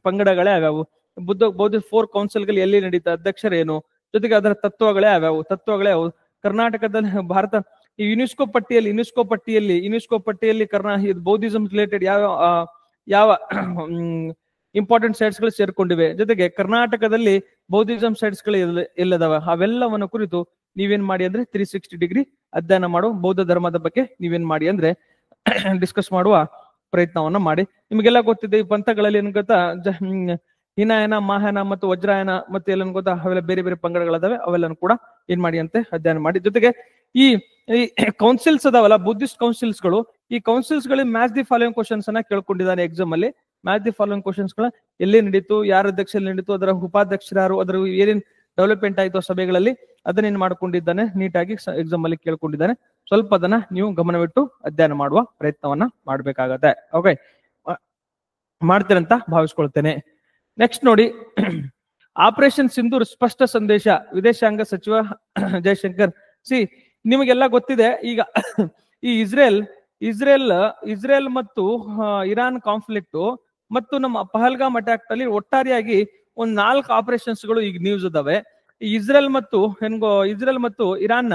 Speaker 1: ಪಂಗಡಗಳೇ ಯಾವ್ಯಾವು, ಬೌದ್ಧ 4 ಕೌನ್ಸಿಲ್ಗಳು ಎಲ್ಲಿ ನಡೀತಾ, ಅಧ್ಯಕ್ಷರೇನು, ಜೊತೆಗೆ ಅದರ ತತ್ವಗಳೇ ಯಾವ್ಯಾವು, ಕರ್ನಾಟಕದಲ್ಲಿ ಭಾರತ ಈ ಯುನೆಸ್ಕೋ ಪಟ್ಟಿಯಲ್ಲಿ ಬೌದ್ಧಿಸಂ ರಿಲೇಟೆಡ್ ಯಾವ ಇಂಪಾರ್ಟೆಂಟ್ ಸೈಟ್ಸ್ ಗಳು ಸೇರ್ಕೊಂಡಿವೆ, ಜೊತೆಗೆ ಕರ್ನಾಟಕದಲ್ಲಿ ಬೌದ್ಧಿಸಂ ಸೈಟ್ಸ್ ಗಳು ಎಲ್ಲದವ, ಅವೆಲ್ಲವನ್ನ ಕುರಿತು ನೀವೇನ್ ಮಾಡಿ ಅಂದ್ರೆ 360 ಡಿಗ್ರಿ ಅಧ್ಯಯನ ಮಾಡೋ ಬೌದ್ಧ ಧರ್ಮದ ಬಗ್ಗೆ ನೀವೇನ್ ಮಾಡಿ ಅಂದ್ರೆ ಡಿಸ್ಕಸ್ ಮಾಡುವ ಪ್ರಯತ್ನವನ್ನ ಮಾಡಿ. ನಿಮಗೆಲ್ಲ ಗೊತ್ತಿದೆ ಈ ಪಂಥಗಳಲ್ಲಿ ಏನ್ ಗೊತ್ತಾ, ಹೀನಾಯನ, ಮಾಹನ ಮತ್ತು ವಜ್ರಾಯನ ಮತ್ತೆ ಎಲ್ಲ ಗೊತ್ತಾ ಅವೆಲ್ಲ ಬೇರೆ ಬೇರೆ ಪಂಗಡಗಳದಾವೆ. ಅವೆಲ್ಲನೂ ಕೂಡ ಏನ್ ಮಾಡಿ ಅಂತೆ ಅಧ್ಯಯನ ಮಾಡಿ. ಜೊತೆಗೆ ಈ ಕೌನ್ಸಿಲ್ಸ್ ಅದಾವಲ್ಲ, ಬುದ್ಧಿಸ್ಟ್ ಕೌನ್ಸಿಲ್ಸ್ ಗಳು, ಈ ಕೌನ್ಸಿಲ್ಸ್ ಗಳಿಗೆ ಮ್ಯಾಚ್ ದಿ ಫಾಲೋಯಿಂಗ್ ಕ್ವಶನ್ಸ್ ಅನ್ನ ಕೇಳ್ಕೊಂಡಿದ್ದಾನೆ ಎಕ್ಸಾಮ್ ಅಲ್ಲಿ. ಮ್ಯಾಚ್ ದಿ ಫಾಲೋಯಿಂಗ್ ಕ್ವಶನ್ಸ್ ಗಳ ಎಲ್ಲಿ ನಡೀತು, ಯಾರ ಅಧ್ಯಕ್ಷರಲ್ಲಿ ನಡೀತು, ಅದರ ಉಪಾಧ್ಯಕ್ಷರು, ಅದರ ಏನೇನ್ ಡೆವಲಪ್ಮೆಂಟ್ ಆಯ್ತು ಸಭೆಗಳಲ್ಲಿ, ಅದನ್ನೇನ್ ಮಾಡ್ಕೊಂಡಿದ್ದಾನೆ ನೀಟಾಗಿ ಎಕ್ಸಾಮ್ ಅಲ್ಲಿ ಕೇಳ್ಕೊಂಡಿದ್ದಾನೆ. ಸ್ವಲ್ಪ ಅದನ್ನ ನೀವು ಗಮನವಿಟ್ಟು ಅಧ್ಯಯನ ಮಾಡುವ ಪ್ರಯತ್ನವನ್ನ ಮಾಡ್ಬೇಕಾಗತ್ತೆ. ಓಕೆ, ಮಾಡ್ತೀರಂತ ಭಾವಿಸ್ಕೊಳ್ತೇನೆ. ನೆಕ್ಸ್ಟ್ ನೋಡಿ, ಆಪರೇಷನ್ ಸಿಂಧೂರ್ ಸ್ಪಷ್ಟ ಸಂದೇಶ, ವಿದೇಶಾಂಗ ಸಚಿವ ಜಯಶಂಕರ್. ನಿಮಗೆಲ್ಲ ಗೊತ್ತಿದೆ, ಈಗ ಈ ಇಸ್ರೇಲ್ ಮತ್ತು ಇರಾನ್ ಕಾನ್ಫ್ಲಿಕ್ಟ್ ಮತ್ತು ನಮ್ಮ ಪಹಲ್ಗಾಮ್ ಅಟ್ಯಾಕ್ ಅಲ್ಲಿ ಒಟ್ಟಾರೆಯಾಗಿ ಒಂದ್ 4 ಆಪರೇಷನ್ಸ್ ಗಳು ಈಗ ನ್ಯೂಸ್ ಇದಾವೆ. ಇಸ್ರೇಲ್ ಮತ್ತು ಇರಾನ್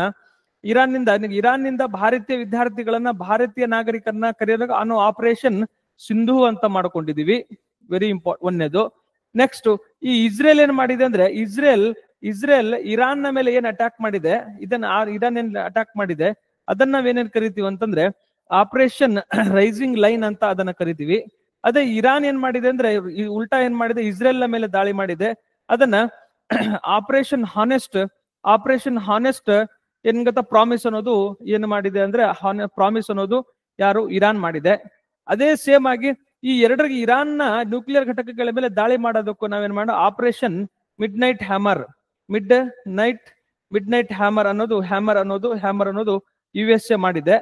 Speaker 1: ನಿಂದ ಭಾರತೀಯ ವಿದ್ಯಾರ್ಥಿಗಳನ್ನ, ಭಾರತೀಯ ನಾಗರಿಕರನ್ನ ಕರೆಯೋದಾಗ ಅನ್ನೋ ಆಪರೇಷನ್ ಸಿಂಧು ಅಂತ ಮಾಡ್ಕೊಂಡಿದೀವಿ. ವೆರಿ ಇಂಪಾರ್ಟೆಂಟ್ ಒಂದೇದು. ನೆಕ್ಸ್ಟ್, ಈ ಇಸ್ರೇಲ್ ಏನ್ ಮಾಡಿದೆ ಅಂದ್ರೆ, ಇಸ್ರೇಲ್ ಇರಾನ್ ನ ಮೇಲೆ ಏನ್ ಅಟ್ಯಾಕ್ ಮಾಡಿದೆ, ಇರಾನ್ ಏನ್ ಅಟ್ಯಾಕ್ ಮಾಡಿದೆ ಅದನ್ನ ನಾವೇನೇನ್ ಕರಿತೀವಿ ಅಂತಂದ್ರೆ ಆಪರೇಷನ್ ರೈಸಿಂಗ್ ಲೈನ್ ಅಂತ ಅದನ್ನ ಕರಿತೀವಿ. ಅದೇ ಇರಾನ್ ಏನ್ ಮಾಡಿದೆ ಅಂದ್ರೆ ಉಲ್ಟಾ ಏನ್ ಮಾಡಿದೆ, ಇಸ್ರೇಲ್ ನ ಮೇಲೆ ದಾಳಿ ಮಾಡಿದೆ. ಅದನ್ನ ಆಪರೇಷನ್ ಹಾನೆಸ್ಟ್ ಏನ್ ಗೊತ್ತಾ, ಪ್ರಾಮಿಸ್ ಅನ್ನೋದು ಏನ್ ಮಾಡಿದೆ ಅಂದ್ರೆ, ಪ್ರಾಮಿಸ್ ಅನ್ನೋದು ಯಾರು, ಇರಾನ್ ಮಾಡಿದೆ. ಅದೇ ಸೇಮ್ ಆಗಿ ಈ ಇರಾನ್ ನ ನ್ಯೂಕ್ಲಿಯರ್ ಘಟಕಗಳ ಮೇಲೆ ದಾಳಿ ಮಾಡೋದಕ್ಕೂ ನಾವೇನ್ ಮಾಡೋ ಆಪರೇಷನ್ ಮಿಡ್ ನೈಟ್ ಹ್ಯಾಮರ್ ಅನ್ನೋದು USA ಮಾಡಿದೆ.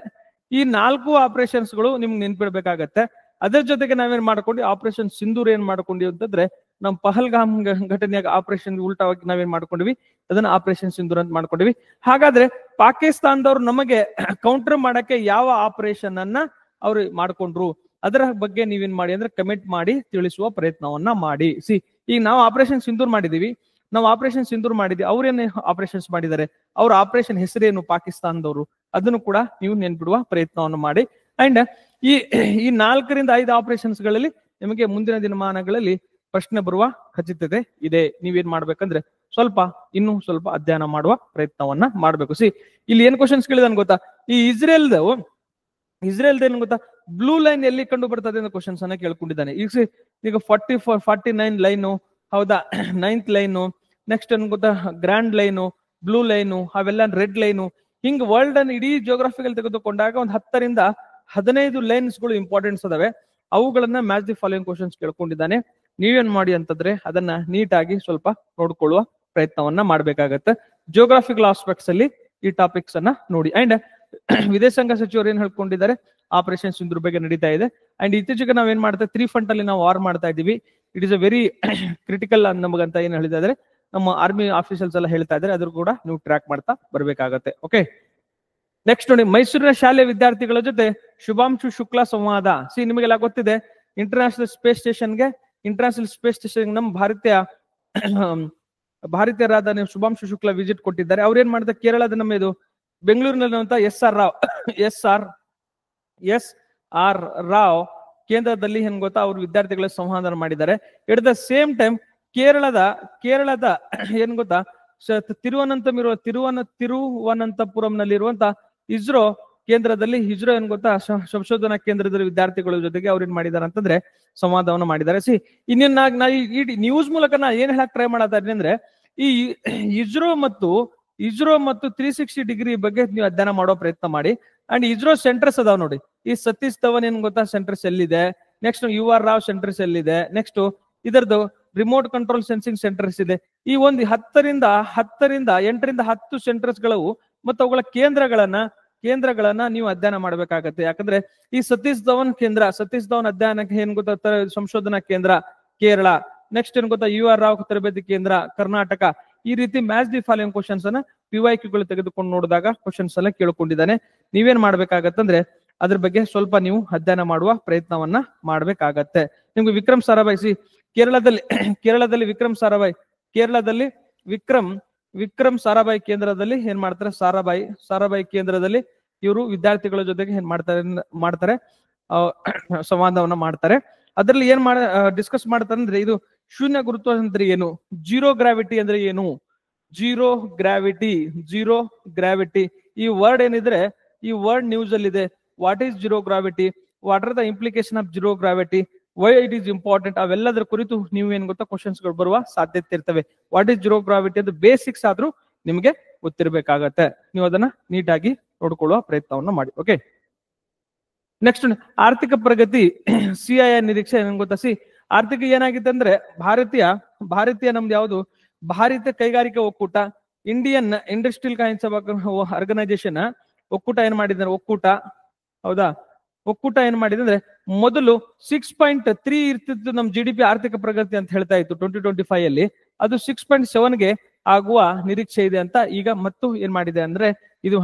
Speaker 1: ಈ 4 ಆಪರೇಷನ್ಸ್ ಗಳು ನಿಮ್ಗೆ ನೆನ್ಪಿಡ್ಬೇಕಾಗತ್ತೆ. ಅದ್ರ ಜೊತೆಗೆ ನಾವೇನ್ ಮಾಡ್ಕೊಂಡು ಆಪರೇಷನ್ ಸಿಂಧೂರ್ ಏನ್ ಮಾಡ್ಕೊಂಡಿವಿ ಅಂತಂದ್ರೆ, ನಮ್ ಪಹಲ್ಗಾಮ್ ಘಟನೆಯಾಗ ಆಪರೇಷನ್ ಉಲ್ಟಾವಾಗಿ ನಾವೇನ್ ಮಾಡ್ಕೊಂಡಿವಿ, ಅದನ್ನ ಆಪರೇಷನ್ ಸಿಂಧೂರ್ ಅಂತ ಮಾಡ್ಕೊಂಡಿವಿ. ಹಾಗಾದ್ರೆ ಪಾಕಿಸ್ತಾನದವ್ರು ನಮಗೆ ಕೌಂಟರ್ ಮಾಡಕ್ಕೆ ಯಾವ ಆಪರೇಷನ್ ಅನ್ನ ಅವ್ರು ಮಾಡ್ಕೊಂಡ್ರು, ಅದರ ಬಗ್ಗೆ ನೀವೇನ್ ಮಾಡಿ ಅಂದ್ರೆ ಕಮೆಂಟ್ ಮಾಡಿ ತಿಳಿಸುವ ಪ್ರಯತ್ನವನ್ನ ಮಾಡಿ. ಈಗ ನಾವು ಆಪರೇಷನ್ ಸಿಂಧೂರ್ ಮಾಡಿದೀವಿ, ಅವ್ರೇನು ಆಪರೇಷನ್ಸ್ ಮಾಡಿದ್ದಾರೆ, ಅವ್ರ ಆಪರೇಷನ್ ಹೆಸರೇನು ಪಾಕಿಸ್ತಾನದವರು, ಅದನ್ನು ಕೂಡ ನೀವು ನೆನ್ಪಿಡುವ ಪ್ರಯತ್ನವನ್ನು ಮಾಡಿ. ಅಂಡ್ ಈ 4 ರಿಂದ 5 ಆಪರೇಷನ್ಸ್ ಗಳಲ್ಲಿ ನಿಮಗೆ ಮುಂದಿನ ದಿನಮಾನಗಳಲ್ಲಿ ಪ್ರಶ್ನೆ ಬರುವ ಖಚಿತತೆ ಇದೆ. ನೀವೇನ್ ಮಾಡ್ಬೇಕಂದ್ರೆ ಇನ್ನೂ ಸ್ವಲ್ಪ ಅಧ್ಯಯನ ಮಾಡುವ ಪ್ರಯತ್ನವನ್ನ ಮಾಡ್ಬೇಕು. ಇಲ್ಲಿ ಏನ್ ಕ್ವಶನ್ಸ್ ಕೇಳಿದಾನ ಗೊತ್ತಾ, ಈ ಇಸ್ರೇಲ್ದ ಏನ್ ಗೊತ್ತಾ, ಬ್ಲೂ ಲೈನ್ ಎಲ್ಲಿ ಕಂಡು ಬರ್ತದೆ ಅಂತ ಕ್ವಶನ್ಸ್ ಅನ್ನ ಕೇಳ್ಕೊಂಡಿದ್ದಾನೆ. ಈಗ 49 ಲೈನು, ಹೌದಾ, 9th ಲೈನು, ನೆಕ್ಸ್ಟ್ ಏನ್ ಗೊತ್ತಾ, ಗ್ರ್ಯಾಂಡ್ ಲೈನು, ಬ್ಲೂ ಲೈನು, ಅವೆಲ್ಲ ರೆಡ್ ಲೈನು. ಹಿಂಗ್ ವರ್ಲ್ಡ್ ಅನ್ನು ಇಡೀ ಜಿಯೋಗ್ರಫಿಕಲ್ ತೆಗೆದುಕೊಂಡಾಗ ಒಂದು 10 ರಿಂದ 15 ಲೈನ್ಸ್ ಗಳು ಇಂಪಾರ್ಟೆನ್ಸ್ ಅದಾವೆ. ಅವುಗಳನ್ನ ಮ್ಯಾಚ್ ದಿ ಫಾಲೋಯಿಂಗ್ ಕ್ವಶನ್ಸ್ ಕೇಳ್ಕೊಂಡಿದ್ದಾನೆ. ನೀವೇನ್ ಮಾಡಿ ಅಂತಂದ್ರೆ ಅದನ್ನ ನೀಟಾಗಿ ಸ್ವಲ್ಪ ನೋಡ್ಕೊಳ್ಳುವ ಪ್ರಯತ್ನವನ್ನ ಮಾಡ್ಬೇಕಾಗತ್ತೆ. ಜಿಯೋಗ್ರಫಿಕಲ್ ಆಸ್ಪೆಕ್ಟ್ಸ್ ಅಲ್ಲಿ ಈ ಟಾಪಿಕ್ಸ್ ಅನ್ನ ನೋಡಿ. ಅಂಡ್ ವಿದೇಶಾಂಗ ಸಚಿವರು ಏನ್ ಹೇಳ್ಕೊಂಡಿದ್ದಾರೆ, ಆಪರೇಷನ್ ಸಿಂಧೂರ್ ಬಗ್ಗೆ ನಡೀತಾ ಇದೆ. ಅಂಡ್ ಇತ್ತೀಚೆಗೆ ನಾವೇನ್ ಮಾಡ್ತೇವೆ, 3 ಫ್ರಂಟ್ ಅಲ್ಲಿ ನಾವು ವಾರ್ ಮಾಡ್ತಾ ಇದೀವಿ. It is a very critical ನಮಗಂತ ಏನ್ ಹೇಳಿತಾ ಇದ್ದಾರೆ ನಮ್ಮ ಆರ್ಮಿ ಆಫೀಸರ್ಸ್ ಎಲ್ಲ ಹೇಳ್ತಾ ಇದ್ದಾರೆ. ಅದ್ರ ಕೂಡ ನೀವು ಟ್ರ್ಯಾಕ್ ಮಾಡ್ತಾ ಬರ್ಬೇಕಾಗತ್ತೆ. ಓಕೆ, ನೆಕ್ಸ್ಟ್ ನೋಡಿ, ಮೈಸೂರಿನ ಶಾಲೆಯ ವಿದ್ಯಾರ್ಥಿಗಳ ಜೊತೆ ಶುಭಾಂಶು ಶುಕ್ಲಾ ಸಂವಾದ. ನಿಮಗೆಲ್ಲ ಗೊತ್ತಿದೆ, ಇಂಟರ್ನ್ಯಾಷನಲ್ ಸ್ಪೇಸ್ ಸ್ಟೇಷನ್ ನಮ್ಮ ಭಾರತೀಯರಾದ ಶುಭಾಂಶು ಶುಕ್ಲಾ ವಿಸಿಟ್ ಕೊಟ್ಟಿದ್ದಾರೆ. ಅವ್ರು ಏನ್ ಮಾಡ್ತಾರೆ, ಕೇರಳದ ನಮ್ಮ ಇದು ಬೆಂಗಳೂರಿನಲ್ಲಿರುವಂತಹ SR ರಾವ್ ಕೇಂದ್ರದಲ್ಲಿ ಏನ್ ಗೊತ್ತಾ, ಅವ್ರು ವಿದ್ಯಾರ್ಥಿಗಳ ಸಂವಾದ ಮಾಡಿದ್ದಾರೆ. ಎಟ್ ದ ಸೇಮ್ ಟೈಮ್ ಕೇರಳದ ಏನ್ ಗೊತ್ತಾ, ತಿರುವನಂತಪುರಂನಲ್ಲಿರುವಂತ ಇಸ್ರೋ ಕೇಂದ್ರದಲ್ಲಿ ಏನ್ ಗೊತ್ತಾ, ಸಂಶೋಧನಾ ಕೇಂದ್ರದಲ್ಲಿ ವಿದ್ಯಾರ್ಥಿಗಳ ಜೊತೆಗೆ ಅವ್ರು ಏನ್ ಮಾಡಿದಾರೆ ಅಂತಂದ್ರೆ ಸಂವಾದವನ್ನು ಮಾಡಿದ್ದಾರೆ. ಇನ್ನೇನ್ ಈ ನ್ಯೂಸ್ ಮೂಲಕ ನಾ ಏನ್ ಹೇಳಕ್ ಟ್ರೈ ಮಾಡತ್ತಾ ಇದ್ದೀನಿ ಅಂದ್ರೆ, ಈ ಇಸ್ರೋ ಮತ್ತು 360 ಡಿಗ್ರಿ ಬಗ್ಗೆ ನೀವು ಅಧ್ಯಯನ ಮಾಡೋ ಪ್ರಯತ್ನ ಮಾಡಿ. ಅಂಡ್ ಇಸ್ರೋ ಸೆಂಟರ್ಸ್ ಅದಾವ ನೋಡಿ, ಈ ಸತೀಶ್ ಧವನ್ ಏನ್ ಗೊತ್ತಾ ಸೆಂಟರ್ಸ್ ಎಲ್ಲಿದೆ, ನೆಕ್ಸ್ಟ್ UR ರಾವ್ ಸೆಂಟರ್ಸ್ ಎಲ್ಲಿದೆ, ನೆಕ್ಸ್ಟ್ ಇದರದ್ದು ರಿಮೋಟ್ ಕಂಟ್ರೋಲ್ ಸೆನ್ಸಿಂಗ್ ಸೆಂಟರ್ಸ್ ಇದೆ. ಈ ಒಂದು 8 ರಿಂದ 10 ಸೆಂಟರ್ಸ್ ಗಳು ಮತ್ತು ಅವುಗಳ ಕೇಂದ್ರಗಳನ್ನ ನೀವು ಅಧ್ಯಯನ ಮಾಡ್ಬೇಕಾಗತ್ತೆ. ಯಾಕಂದ್ರೆ ಈ ಸತೀಶ್ ಧವನ್ ಅಧ್ಯಯನಕ್ಕೆ ಏನ್ ಗೊತ್ತಾ, ಸಂಶೋಧನಾ ಕೇಂದ್ರ ಕೇರಳ, ನೆಕ್ಸ್ಟ್ ಏನ್ ಗೊತ್ತಾ UR ರಾವ್ ತರಬೇತಿ ಕೇಂದ್ರ ಕರ್ನಾಟಕ. ಈ ರೀತಿ ಮ್ಯಾಚ್ ದಿ ಫಾಲೋಯಿಂಗ್ ಕ್ವಶನ್ಸ್ ಅನ್ನ PYQ ಗಳು ತೆಗೆದುಕೊಂಡು ನೋಡಿದಾಗ ಕ್ವಶನ್ಸ್ ಎಲ್ಲ ಕೇಳ್ಕೊಂಡಿದ್ದಾನೆ. ನೀವೇನ್ ಮಾಡ್ಬೇಕಾಗತ್ತಂದ್ರೆ ಅದ್ರ ಬಗ್ಗೆ ಸ್ವಲ್ಪ ನೀವು ಅಧ್ಯಯನ ಮಾಡುವ ಪ್ರಯತ್ನವನ್ನ ಮಾಡ್ಬೇಕಾಗತ್ತೆ. ನಿಮ್ಗೆ ವಿಕ್ರಮ್ ಸಾರಾಭಾಯಿ, ಕೇರಳದಲ್ಲಿ ವಿಕ್ರಮ್ ಸಾರಾಭಾಯಿ ಕೇಂದ್ರದಲ್ಲಿ ಏನ್ ಮಾಡ್ತಾರೆ, ಸಾರಾಭಾಯಿ ಕೇಂದ್ರದಲ್ಲಿ ಇವರು ವಿದ್ಯಾರ್ಥಿಗಳ ಜೊತೆಗೆ ಏನ್ ಮಾಡ್ತಾರೆ ಸಂವಾದವನ್ನ ಮಾಡ್ತಾರೆ. ಅದ್ರಲ್ಲಿ ಏನ್ ಡಿಸ್ಕಸ್ ಮಾಡ್ತಾರೆ ಅಂದ್ರೆ, ಇದು ಶೂನ್ಯ ಗುರುತ್ವ ಅಂದ್ರೆ ಏನು, ಜೀರೋ ಗ್ರಾವಿಟಿ ಅಂದ್ರೆ ಏನು, ಜೀರೋ ಗ್ರಾವಿಟಿ ಈ ವರ್ಡ್ ಏನಿದ್ರೆ, ಈ ವರ್ಡ್ ನ್ಯೂಸ್ ಅಲ್ಲಿ ಇದೆ. What is zero gravity, what are the implication of zero gravity, why it is important, ಅವೆಲ್ಲದರ ಕುರಿತು ನೀವು ಏನ್ ಗೊತ್ತಾ ಕ್ವಶನ್ಸ್ ಗಳು ಬರುವ ಸಾಧ್ಯತೆ ಇರ್ತವೆ. ವಾಟ್ ಈಸ್ ಜೀರೋ ಗ್ರಾವಿಟಿ ಅದು ಬೇಸಿಕ್ಸ್ ಆದ್ರೂ ನಿಮಗೆ ಗೊತ್ತಿರಬೇಕಾಗತ್ತೆ. ನೀವು ಅದನ್ನ ನೀಟಾಗಿ ನೋಡ್ಕೊಳ್ಳುವ ಪ್ರಯತ್ನವನ್ನ ಮಾಡಿ. ಓಕೆ, ನೆಕ್ಸ್ಟ್ ಆರ್ಥಿಕ ಪ್ರಗತಿ CII ನಿರೀಕ್ಷೆ ಏನ್ ಗೊತ್ತಾ? ಆರ್ಥಿಕ ಏನಾಗಿದೆ ಅಂದ್ರೆ ಭಾರತೀಯ ನಮ್ದು ಯಾವುದು ಭಾರತೀಯ ಕೈಗಾರಿಕಾ ಒಕ್ಕೂಟ, ಇಂಡಿಯನ್ ಇಂಡಸ್ಟ್ರಿಯಲ್ ಆರ್ಗನೈಸೇಷನ್ ಒಕ್ಕೂಟ ಏನ್ ಮಾಡಿದ್ರೆ ಹೌದಾ, ಒಕ್ಕೂಟ ಏನ್ ಮಾಡಿದೆ ಅಂದ್ರೆ ಮೊದಲು 6.3 ಇರ್ತಿತ್ತು ನಮ್ GDP ಆರ್ಥಿಕ ಪ್ರಗತಿ ಅಂತ ಹೇಳ್ತಾ ಇತ್ತು 2025 ಅಲ್ಲಿ, ಅದು 6.7ಗೆ ಆಗುವ ನಿರೀಕ್ಷೆ ಇದೆ ಅಂತ ಈಗ ಮತ್ತು ಏನ್ ಮಾಡಿದೆ ಅಂದ್ರೆ ಇದು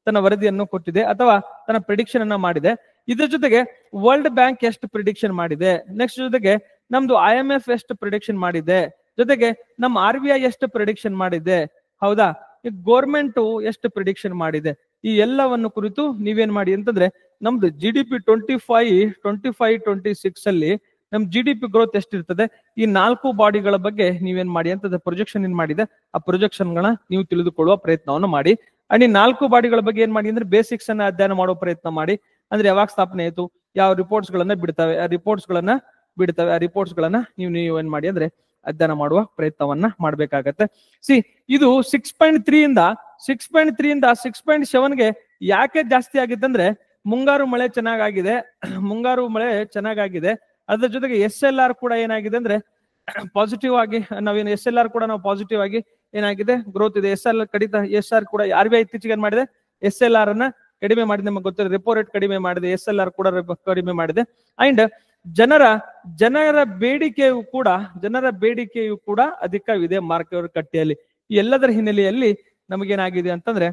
Speaker 1: ತನ್ನ ವರದಿಯನ್ನು ಕೊಟ್ಟಿದೆ ಅಥವಾ ತನ್ನ ಪ್ರಿಡಿಕ್ಷನ್ ಅನ್ನ ಮಾಡಿದೆ. ಇದ್ರ ಜೊತೆಗೆ ವರ್ಲ್ಡ್ ಬ್ಯಾಂಕ್ ಎಷ್ಟು ಪ್ರಿಡಿಕ್ಷನ್ ಮಾಡಿದೆ, ನೆಕ್ಸ್ಟ್ ಜೊತೆಗೆ ನಮ್ದು IMF ಎಷ್ಟು ಪ್ರಿಡಿಕ್ಷನ್ ಮಾಡಿದೆ, ಜೊತೆಗೆ ನಮ್ಮ RBI ಎಷ್ಟು ಪ್ರಿಡಿಕ್ಷನ್ ಮಾಡಿದೆ, ಹೌದಾ, ಈ ಗೋರ್ಮೆಂಟ್ ಎಷ್ಟು ಪ್ರಿಡಿಕ್ಷನ್ ಮಾಡಿದೆ, ಈ ಎಲ್ಲವನ್ನು ಕುರಿತು ನೀವೇನ್ ಮಾಡಿ ಅಂತಂದ್ರೆ ನಮ್ದು GDP 25-26 ಅಲ್ಲಿ ನಮ್ GDP ಗ್ರೋತ್ ಎಷ್ಟಿರ್ತದೆ, ಈ 4 ಬಾಡಿಗಳ ಬಗ್ಗೆ ನೀವೇನ್ ಮಾಡಿ ಅಂತಂದ್ರೆ ಪ್ರೊಜೆಕ್ಷನ್ ಏನ್ ಮಾಡಿದೆ ಆ ಪ್ರೊಜೆಕ್ಷನ್ ಗಳನ್ನ ನೀವು ತಿಳಿದುಕೊಳ್ಳುವ ಪ್ರಯತ್ನವನ್ನು ಮಾಡಿ. ಅಂಡ್ ಈ 4 ಬಾಡಿಗಳ ಬಗ್ಗೆ ಏನ್ ಮಾಡಿ ಅಂದ್ರೆ ಬೇಸಿಕ್ಸ್ ಅನ್ನ ಅಧ್ಯಯನ ಮಾಡೋ ಪ್ರಯತ್ನ ಮಾಡಿ. ಅಂದ್ರೆ ಯಾವಾಗ ಸ್ಥಾಪನೆ ಆಯ್ತು, ಯಾವ ರಿಪೋರ್ಟ್ಸ್ ಗಳನ್ನ ಬಿಡ್ತವೆ, ಆ ರಿಪೋರ್ಟ್ಸ್ ಗಳನ್ನ ನೀವು ಏನ್ ಮಾಡಿ ಅಂದ್ರೆ ಅಧ್ಯಯನ ಮಾಡುವ ಪ್ರಯತ್ನವನ್ನ ಮಾಡ್ಬೇಕಾಗತ್ತೆ. ಇದು 6.3 ಇಂದ 6.7ಗೆ ಯಾಕೆ ಜಾಸ್ತಿ ಆಗಿತ್ತಂದ್ರೆ ಮುಂಗಾರು ಮಳೆ ಚೆನ್ನಾಗಾಗಿದೆ. ಅದ್ರ ಜೊತೆಗೆ SLR ಕೂಡ ಏನಾಗಿದೆ ಅಂದ್ರೆ ಪಾಸಿಟಿವ್ ಆಗಿ ನಾವೇನು SLR ಕೂಡ ನಾವು ಪಾಸಿಟಿವ್ ಆಗಿ ಏನಾಗಿದೆ ಗ್ರೋತ್ ಇದೆ. SR ಕೂಡ RBI ಇತ್ತೀಚೆಗೆ ಏನ್ ಮಾಡಿದೆ SLR ಅನ್ನ ಕಡಿಮೆ ಮಾಡಿದೆ, ನಮಗೆ ಗೊತ್ತಿದೆ ರೆಪೋ ರೇಟ್ ಕಡಿಮೆ ಮಾಡಿದೆ, SLR ಕೂಡ ಕಡಿಮೆ ಮಾಡಿದೆ. ಅಂಡ್ ಜನರ ಬೇಡಿಕೆಯು ಕೂಡ ಅಧಿಕವಿದೆ ಮಾರುಕಟ್ಟೆಯಲ್ಲಿ. ಈ ಎಲ್ಲದರ ಹಿನ್ನೆಲೆಯಲ್ಲಿ ನಮಗೇನಾಗಿದೆ ಅಂತಂದ್ರೆ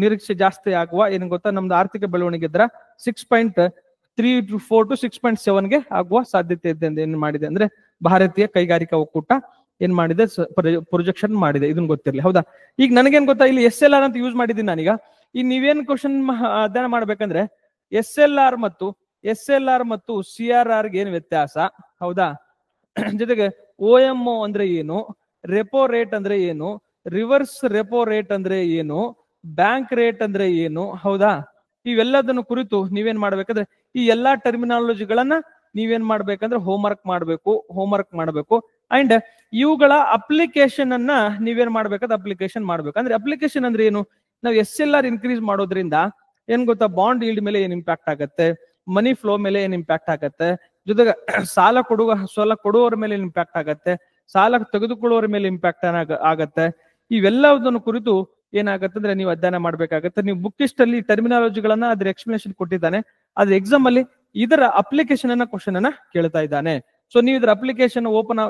Speaker 1: ನಿರೀಕ್ಷೆ ಜಾಸ್ತಿ ಆಗುವ ಏನ್ ಗೊತ್ತಾ ನಮ್ದು ಆರ್ಥಿಕ ಬೆಳವಣಿಗೆ ಇದ್ರ 6.34 to 6.7ಗೆ ಆಗುವ ಸಾಧ್ಯತೆ ಇದೆ ಅಂತ ಏನ್ ಮಾಡಿದೆ ಅಂದ್ರೆ ಭಾರತೀಯ ಕೈಗಾರಿಕಾ ಒಕ್ಕೂಟ ಏನ್ ಮಾಡಿದೆ ಪ್ರೊಜೆಕ್ಷನ್ ಮಾಡಿದೆ. ಇದನ್ನ ಗೊತ್ತಿರಲಿ, ಹೌದಾ. ಈಗ ನನಗೇನ್ ಗೊತ್ತಾ, ಇಲ್ಲಿ SLR ಅಂತ ಯೂಸ್ ಮಾಡಿದ್ದೀನಿ ನಾನೀಗ. ಈಗ ನೀವೇನ್ ಕ್ವಶನ್ ಅಧ್ಯಯನ ಮಾಡ್ಬೇಕಂದ್ರೆ SLR ಮತ್ತು CRR ಗೆ ಏನ್ ವ್ಯತ್ಯಾಸ, ಹೌದಾ, ಜೊತೆಗೆ OMO ಅಂದ್ರೆ ಏನು, ರೆಪೋ ರೇಟ್ ಅಂದ್ರೆ ಏನು, ರಿವರ್ಸ್ ರೆಪೋ ರೇಟ್ ಅಂದ್ರೆ ಏನು, ಬ್ಯಾಂಕ್ ರೇಟ್ ಅಂದ್ರೆ ಏನು, ಹೌದಾ, ಇವೆಲ್ಲದನ್ನು ಕುರಿತು ನೀವೇನ್ ಮಾಡ್ಬೇಕಂದ್ರೆ ಈ ಎಲ್ಲಾ ಟರ್ಮಿನಾಲಜಿಗಳನ್ನ ನೀವೇನ್ ಮಾಡ್ಬೇಕಂದ್ರೆ ಹೋಮ್ವರ್ಕ್ ಮಾಡ್ಬೇಕು. ಅಂಡ್ ಇವುಗಳ ಅಪ್ಲಿಕೇಶನ್ ಅನ್ನ ನೀವೇನ್ ಮಾಡ್ಬೇಕಂದ್ರೆ ಅಪ್ಲಿಕೇಶನ್ ಮಾಡ್ಬೇಕು. ಅಂದ್ರೆ ಅಪ್ಲಿಕೇಶನ್ ಅಂದ್ರೆ ಏನು, ನಾವು SLR ಇನ್ಕ್ರೀಸ್ ಮಾಡೋದ್ರಿಂದ ಏನ್ ಗೊತ್ತಾ ಬಾಂಡ್ ಈಲ್ಡ್ ಮೇಲೆ ಏನ್ ಇಂಪ್ಯಾಕ್ಟ್ ಆಗತ್ತೆ, ಮನಿ ಫ್ಲೋ ಮೇಲೆ ಏನ್ ಇಂಪ್ಯಾಕ್ಟ್ ಆಗತ್ತೆ, ಜೊತೆಗೆ ಸಾಲ ಕೊಡುವವರ ಮೇಲೆ ಇಂಪ್ಯಾಕ್ಟ್ ಆಗತ್ತೆ, ಸಾಲ ತೆಗೆದುಕೊಳ್ಳುವವರ ಮೇಲೆ ಇಂಪ್ಯಾಕ್ಟ್ ಆಗತ್ತೆ. ಇವೆಲ್ಲದನ್ನು ಕುರಿತು ಏನಾಗತ್ತೆ ಅಂದ್ರೆ ನೀವು ಅಧ್ಯಯನ ಮಾಡ್ಬೇಕಾಗತ್ತೆ. ನೀವು ಬುಕ್ ಲಿಸ್ಟ್ ಅಲ್ಲಿ ಟರ್ಮಿನಾಲಜಿಗಳನ್ನ ಅದ್ರ ಎಕ್ಸ್ಪ್ಲನೇಷನ್ ಕೊಟ್ಟಿದ್ದಾನೆ, ಅದ್ರ ಎಕ್ಸಾಮ್ ಅಲ್ಲಿ ಇದರ ಅಪ್ಲಿಕೇಶನ್ ಅನ್ನ ಕ್ವಶನ್ ಅನ್ನ ಕೇಳ್ತಾ ಇದ್ದಾನೆ. ಸೊ ನೀವು ಇದರ ಅಪ್ಲಿಕೇಶನ್ ಓಪನ್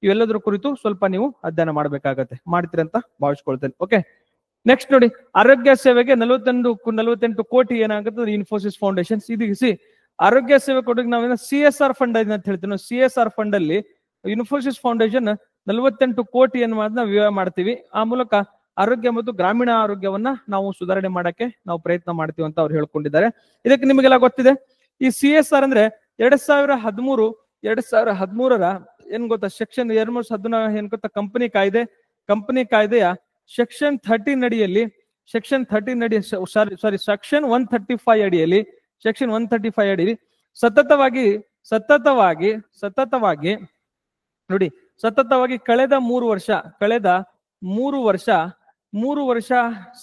Speaker 1: ಇವೆಲ್ಲದರ ಕುರಿತು ಸ್ವಲ್ಪ ನೀವು ಅಧ್ಯಯನ ಮಾಡ್ಬೇಕಾಗತ್ತೆ, ಮಾಡ್ತೀರಂತ ಭಾವಿಸ್ಕೊಳ್ತೇನೆ. ಓಕೆ, ನೆಕ್ಸ್ಟ್ ನೋಡಿ, ಆರೋಗ್ಯ ಸೇವೆಗೆ 48 ಕೋಟಿ ಏನಾಗುತ್ತೆ ಇನ್ಫೋಸಿಸ್ ಫೌಂಡೇಶನ್. ಆರೋಗ್ಯ ಸೇವೆ ಕೊಟ್ಟಿಗೆ ನಾವೇನೋ CSR ಫಂಡ್ ಅಂತ ಹೇಳ್ತೀವಿ. CSR ಫಂಡ್ ಅಲ್ಲಿ ಇನ್ಫೋಸಿಸ್ ಫೌಂಡೇಶನ್ 48 ಕೋಟಿ ನಾವು ವ್ಯಯ ಮಾಡ್ತೀವಿ. ಆ ಮೂಲಕ ಆರೋಗ್ಯ ಮತ್ತು ಗ್ರಾಮೀಣ ಆರೋಗ್ಯವನ್ನ ನಾವು ಸುಧಾರಣೆ ಮಾಡಕ್ಕೆ ನಾವು ಪ್ರಯತ್ನ ಮಾಡ್ತೀವಿ ಅಂತ ಅವ್ರು ಹೇಳ್ಕೊಂಡಿದ್ದಾರೆ. ಇದಕ್ಕೆ ನಿಮಗೆಲ್ಲ ಗೊತ್ತಿದೆ, ಈ CSR ಅಂದ್ರೆ 2013ರ ಏನ್ ಗೊತ್ತಾ ಸೆಕ್ಷನ್ 214 ಏನ್ ಗೊತ್ತಾ ಕಂಪನಿ ಕಾಯ್ದೆಯ ಸೆಕ್ಷನ್ 13 ಅಡಿಯಲ್ಲಿ ಸೆಕ್ಷನ್ 135 ಅಡಿಯಲ್ಲಿ ಸತತವಾಗಿ ಕಳೆದ 3 ವರ್ಷ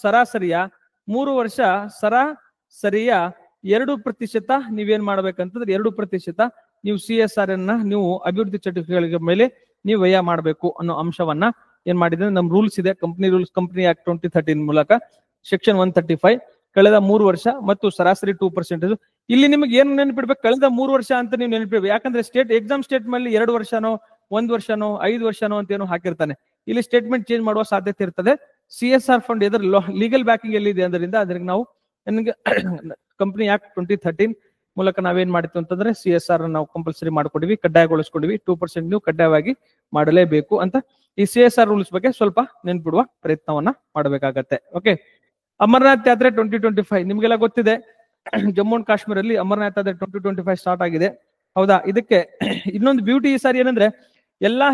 Speaker 1: ಸರಾಸರಿಯ 2% ನೀವೇನ್ ಮಾಡ್ಬೇಕಂತಂದ್ರೆ 2% ನೀವು CSR ಅನ್ನ ನೀವು ಅಭಿವೃದ್ಧಿ ಚಟುವಟಿಕೆಗಳ ಮೇಲೆ ನೀವು ವ್ಯಯ ಮಾಡ್ಬೇಕು ಅನ್ನೋ ಅಂಶವನ್ನ ಏನ್ ಮಾಡಿದ್ರೆ ನಮ್ ರೂಲ್ಸ್ ಇದೆ, ಕಂಪನಿ ಆಕ್ಟ್ 2013 ಮೂಲಕ ಸೆಕ್ಷನ್ 135 ಕಳೆದ 3 ವರ್ಷ ಮತ್ತು ಸರಾಸರಿ 2%. ಇಲ್ಲಿ ನಿಮ್ಗೆ ಏನ್ ನೆನಪಿಡ್ಬೇಕು, ಕಳೆದ 3 ವರ್ಷ ಅಂತ ನೀವು ನೆನಪಿಡ್ಬೇಕು. ಯಾಕಂದ್ರೆ ಎಕ್ಸಾಮ್ ಸ್ಟೇಟ್ಮೆಂಟ್ 2 ವರ್ಷನೋ 1 ವರ್ಷನೋ 5 ವರ್ಷನೋ ಅಂತ ಏನೋ ಹಾಕಿರ್ತಾನೆ. ಇಲ್ಲಿ ಸ್ಟೇಟ್ಮೆಂಟ್ ಚೇಂಜ್ ಮಾಡುವ ಸಾಧ್ಯತೆ ಇರ್ತದೆ. CSR ಫಂಡ್ ಎದ್ರ ಲೀಗಲ್ ಬ್ಯಾಕಿಂಗ್ ಎಲ್ಲಿದೆ ಅದರಿಂದ ಅದಕ್ಕೆ ನಾವು ಕಂಪನಿ ಆಕ್ಟ್ 2013 ಮೂಲಕ ನಾವೇನ್ ಮಾಡ್ತೀವಿ ಅಂತಂದ್ರೆ CSR ನಾವು ಕಂಪಲ್ಸರಿ ಮಾಡ್ಕೊಂಡಿವಿ, ಕಡ್ಡಾಯಗೊಳಿಸ್ಕೊಂಡಿವಿ. 2% ನೀವು ಕಡ್ಡಾಯವಾಗಿ ಮಾಡಲೇಬೇಕು ಅಂತ ಈ CSR ರೂಲ್ಸ್ ಬಗ್ಗೆ ಸ್ವಲ್ಪ ನೆನ್ಪಿಡುವ ಪ್ರಯತ್ನವನ್ನ ಮಾಡಬೇಕಾಗತ್ತೆ. ಓಕೆ, ಅಮರನಾಥ್ ಯಾತ್ರೆ 2025 ನಿಮ್ಗೆಲ್ಲ ಗೊತ್ತಿದೆ. ಜಮ್ಮು ಅಂಡ್ ಕಾಶ್ಮೀರಲ್ಲಿ ಅಮರನಾಥ್ ಯಾತ್ರೆ 2025 ಸ್ಟಾರ್ಟ್ ಆಗಿದೆ, ಹೌದಾ. ಇದಕ್ಕೆ ಇನ್ನೊಂದು ಬ್ಯೂಟಿ ಈ ಸಾರಿ ಏನಂದ್ರೆ ಎಲ್ಲಾ